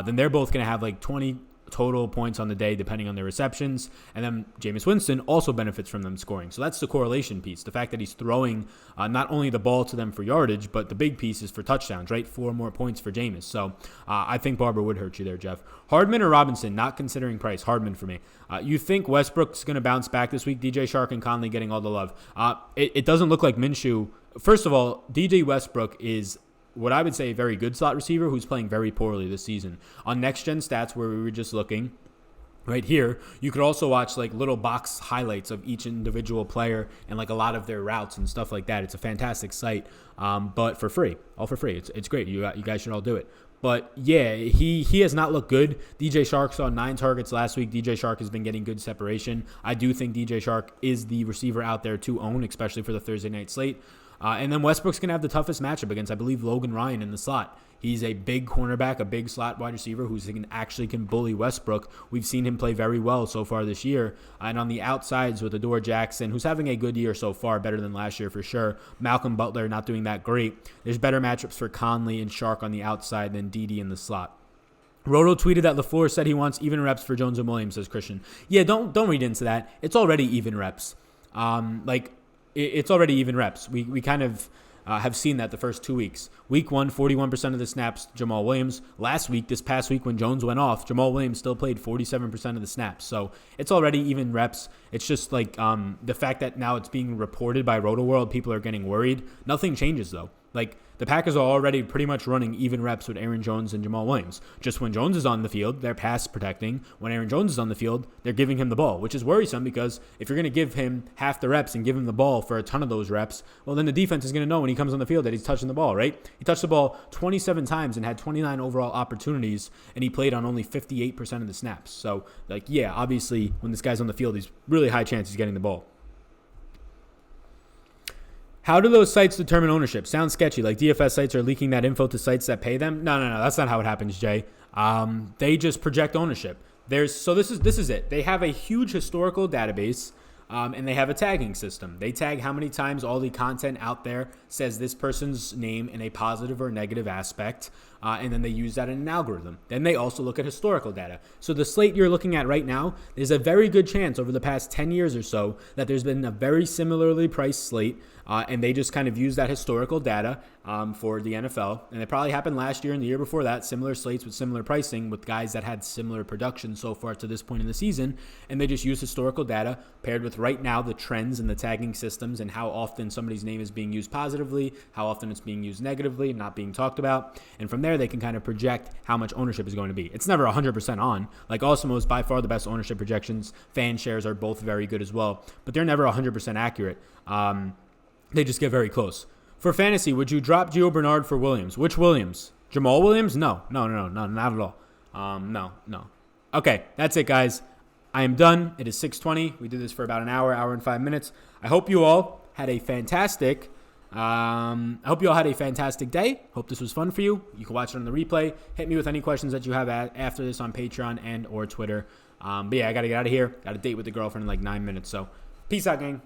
then they're both going to have like 20 total points on the day depending on their receptions. And then Jameis Winston also benefits from them scoring. So that's the correlation piece. The fact that he's throwing not only the ball to them for yardage, but the big piece is for touchdowns, right? 4 more points for Jameis. So I think Barber would hurt you there, Jeff. Hardman or Robinson, not considering price. Hardman for me. You think Westbrook's going to bounce back this week? DJ Shark and Conley getting all the love. It doesn't look like Minshew. First of all, DJ Westbrook is what I would say a very good slot receiver who's playing very poorly this season. On Next Gen Stats, where we were just looking, right here, you could also watch like little box highlights of each individual player and like a lot of their routes and stuff like that. It's a fantastic site, but for free, all for free. It's great. You guys should all do it. But yeah, he has not looked good. DJ Shark saw 9 targets last week. DJ Shark has been getting good separation. I do think DJ Shark is the receiver out there to own, especially for the Thursday night slate. And then Westbrook's going to have the toughest matchup against, I believe, Logan Ryan in the slot. He's a big cornerback, a big slot wide receiver who can bully Westbrook. We've seen him play very well so far this year. And on the outsides with Adore Jackson, who's having a good year so far, better than last year for sure. Malcolm Butler not doing that great. There's better matchups for Conley and Shark on the outside than Dede in the slot. Roto tweeted that LaFleur said he wants even reps for Jones and Williams, says Christian. Yeah, don't read into that. It's already even reps. It's already even reps. We kind of have seen that the first 2 weeks. Week 1, 41% of the snaps, Jamal Williams. Last week, this past week when Jones went off, Jamal Williams still played 47% of the snaps. So it's already even reps. It's just like the fact that now it's being reported by Roto World, people are getting worried. Nothing changes though. Like the Packers are already pretty much running even reps with Aaron Jones and Jamal Williams. Just when Jones is on the field, they're pass protecting. When Aaron Jones is on the field, they're giving him the ball, which is worrisome because if you're going to give him half the reps and give him the ball for a ton of those reps, well, then the defense is going to know when he comes on the field that he's touching the ball, right? He touched the ball 27 times and had 29 overall opportunities, and he played on only 58% of the snaps. So, yeah, obviously, when this guy's on the field, he's really high chance he's getting the ball. How do those sites determine ownership? Sounds sketchy. Like DFS sites are leaking that info to sites that pay them. No. That's not how it happens, Jay. They just project ownership. This is it. They have a huge historical database, and they have a tagging system. They tag how many times all the content out there says this person's name in a positive or negative aspect, and then they use that in an algorithm. Then they also look at historical data. So the slate you're looking at right now, there's a very good chance over the past 10 years or so that there's been a very similarly priced slate, and they just kind of use that historical data for the NFL. And it probably happened last year and the year before that, similar slates with similar pricing with guys that had similar production so far to this point in the season. And they just use historical data paired with right now the trends and the tagging systems and how often somebody's name is being used positively, how often it's being used negatively, not being talked about. And from there, they can kind of project how much ownership is going to be. It's never 100% on. Like Awesemo is by far the best ownership projections. Fan shares are both very good as well, but they're never 100% accurate. They just get very close. For fantasy, would you drop Gio Bernard for Williams? Which Williams? Jamal Williams? No, not at all. No. Okay, that's it, guys. I am done. It is 6:20. We did this for about an hour and 5 minutes. I hope you all had a fantastic day. Hope this was fun for you. You can watch it on the replay. Hit me with any questions that you have after this on Patreon and or Twitter. But yeah, I got to get out of here. Got a date with the girlfriend in like 9 minutes. So peace out, gang.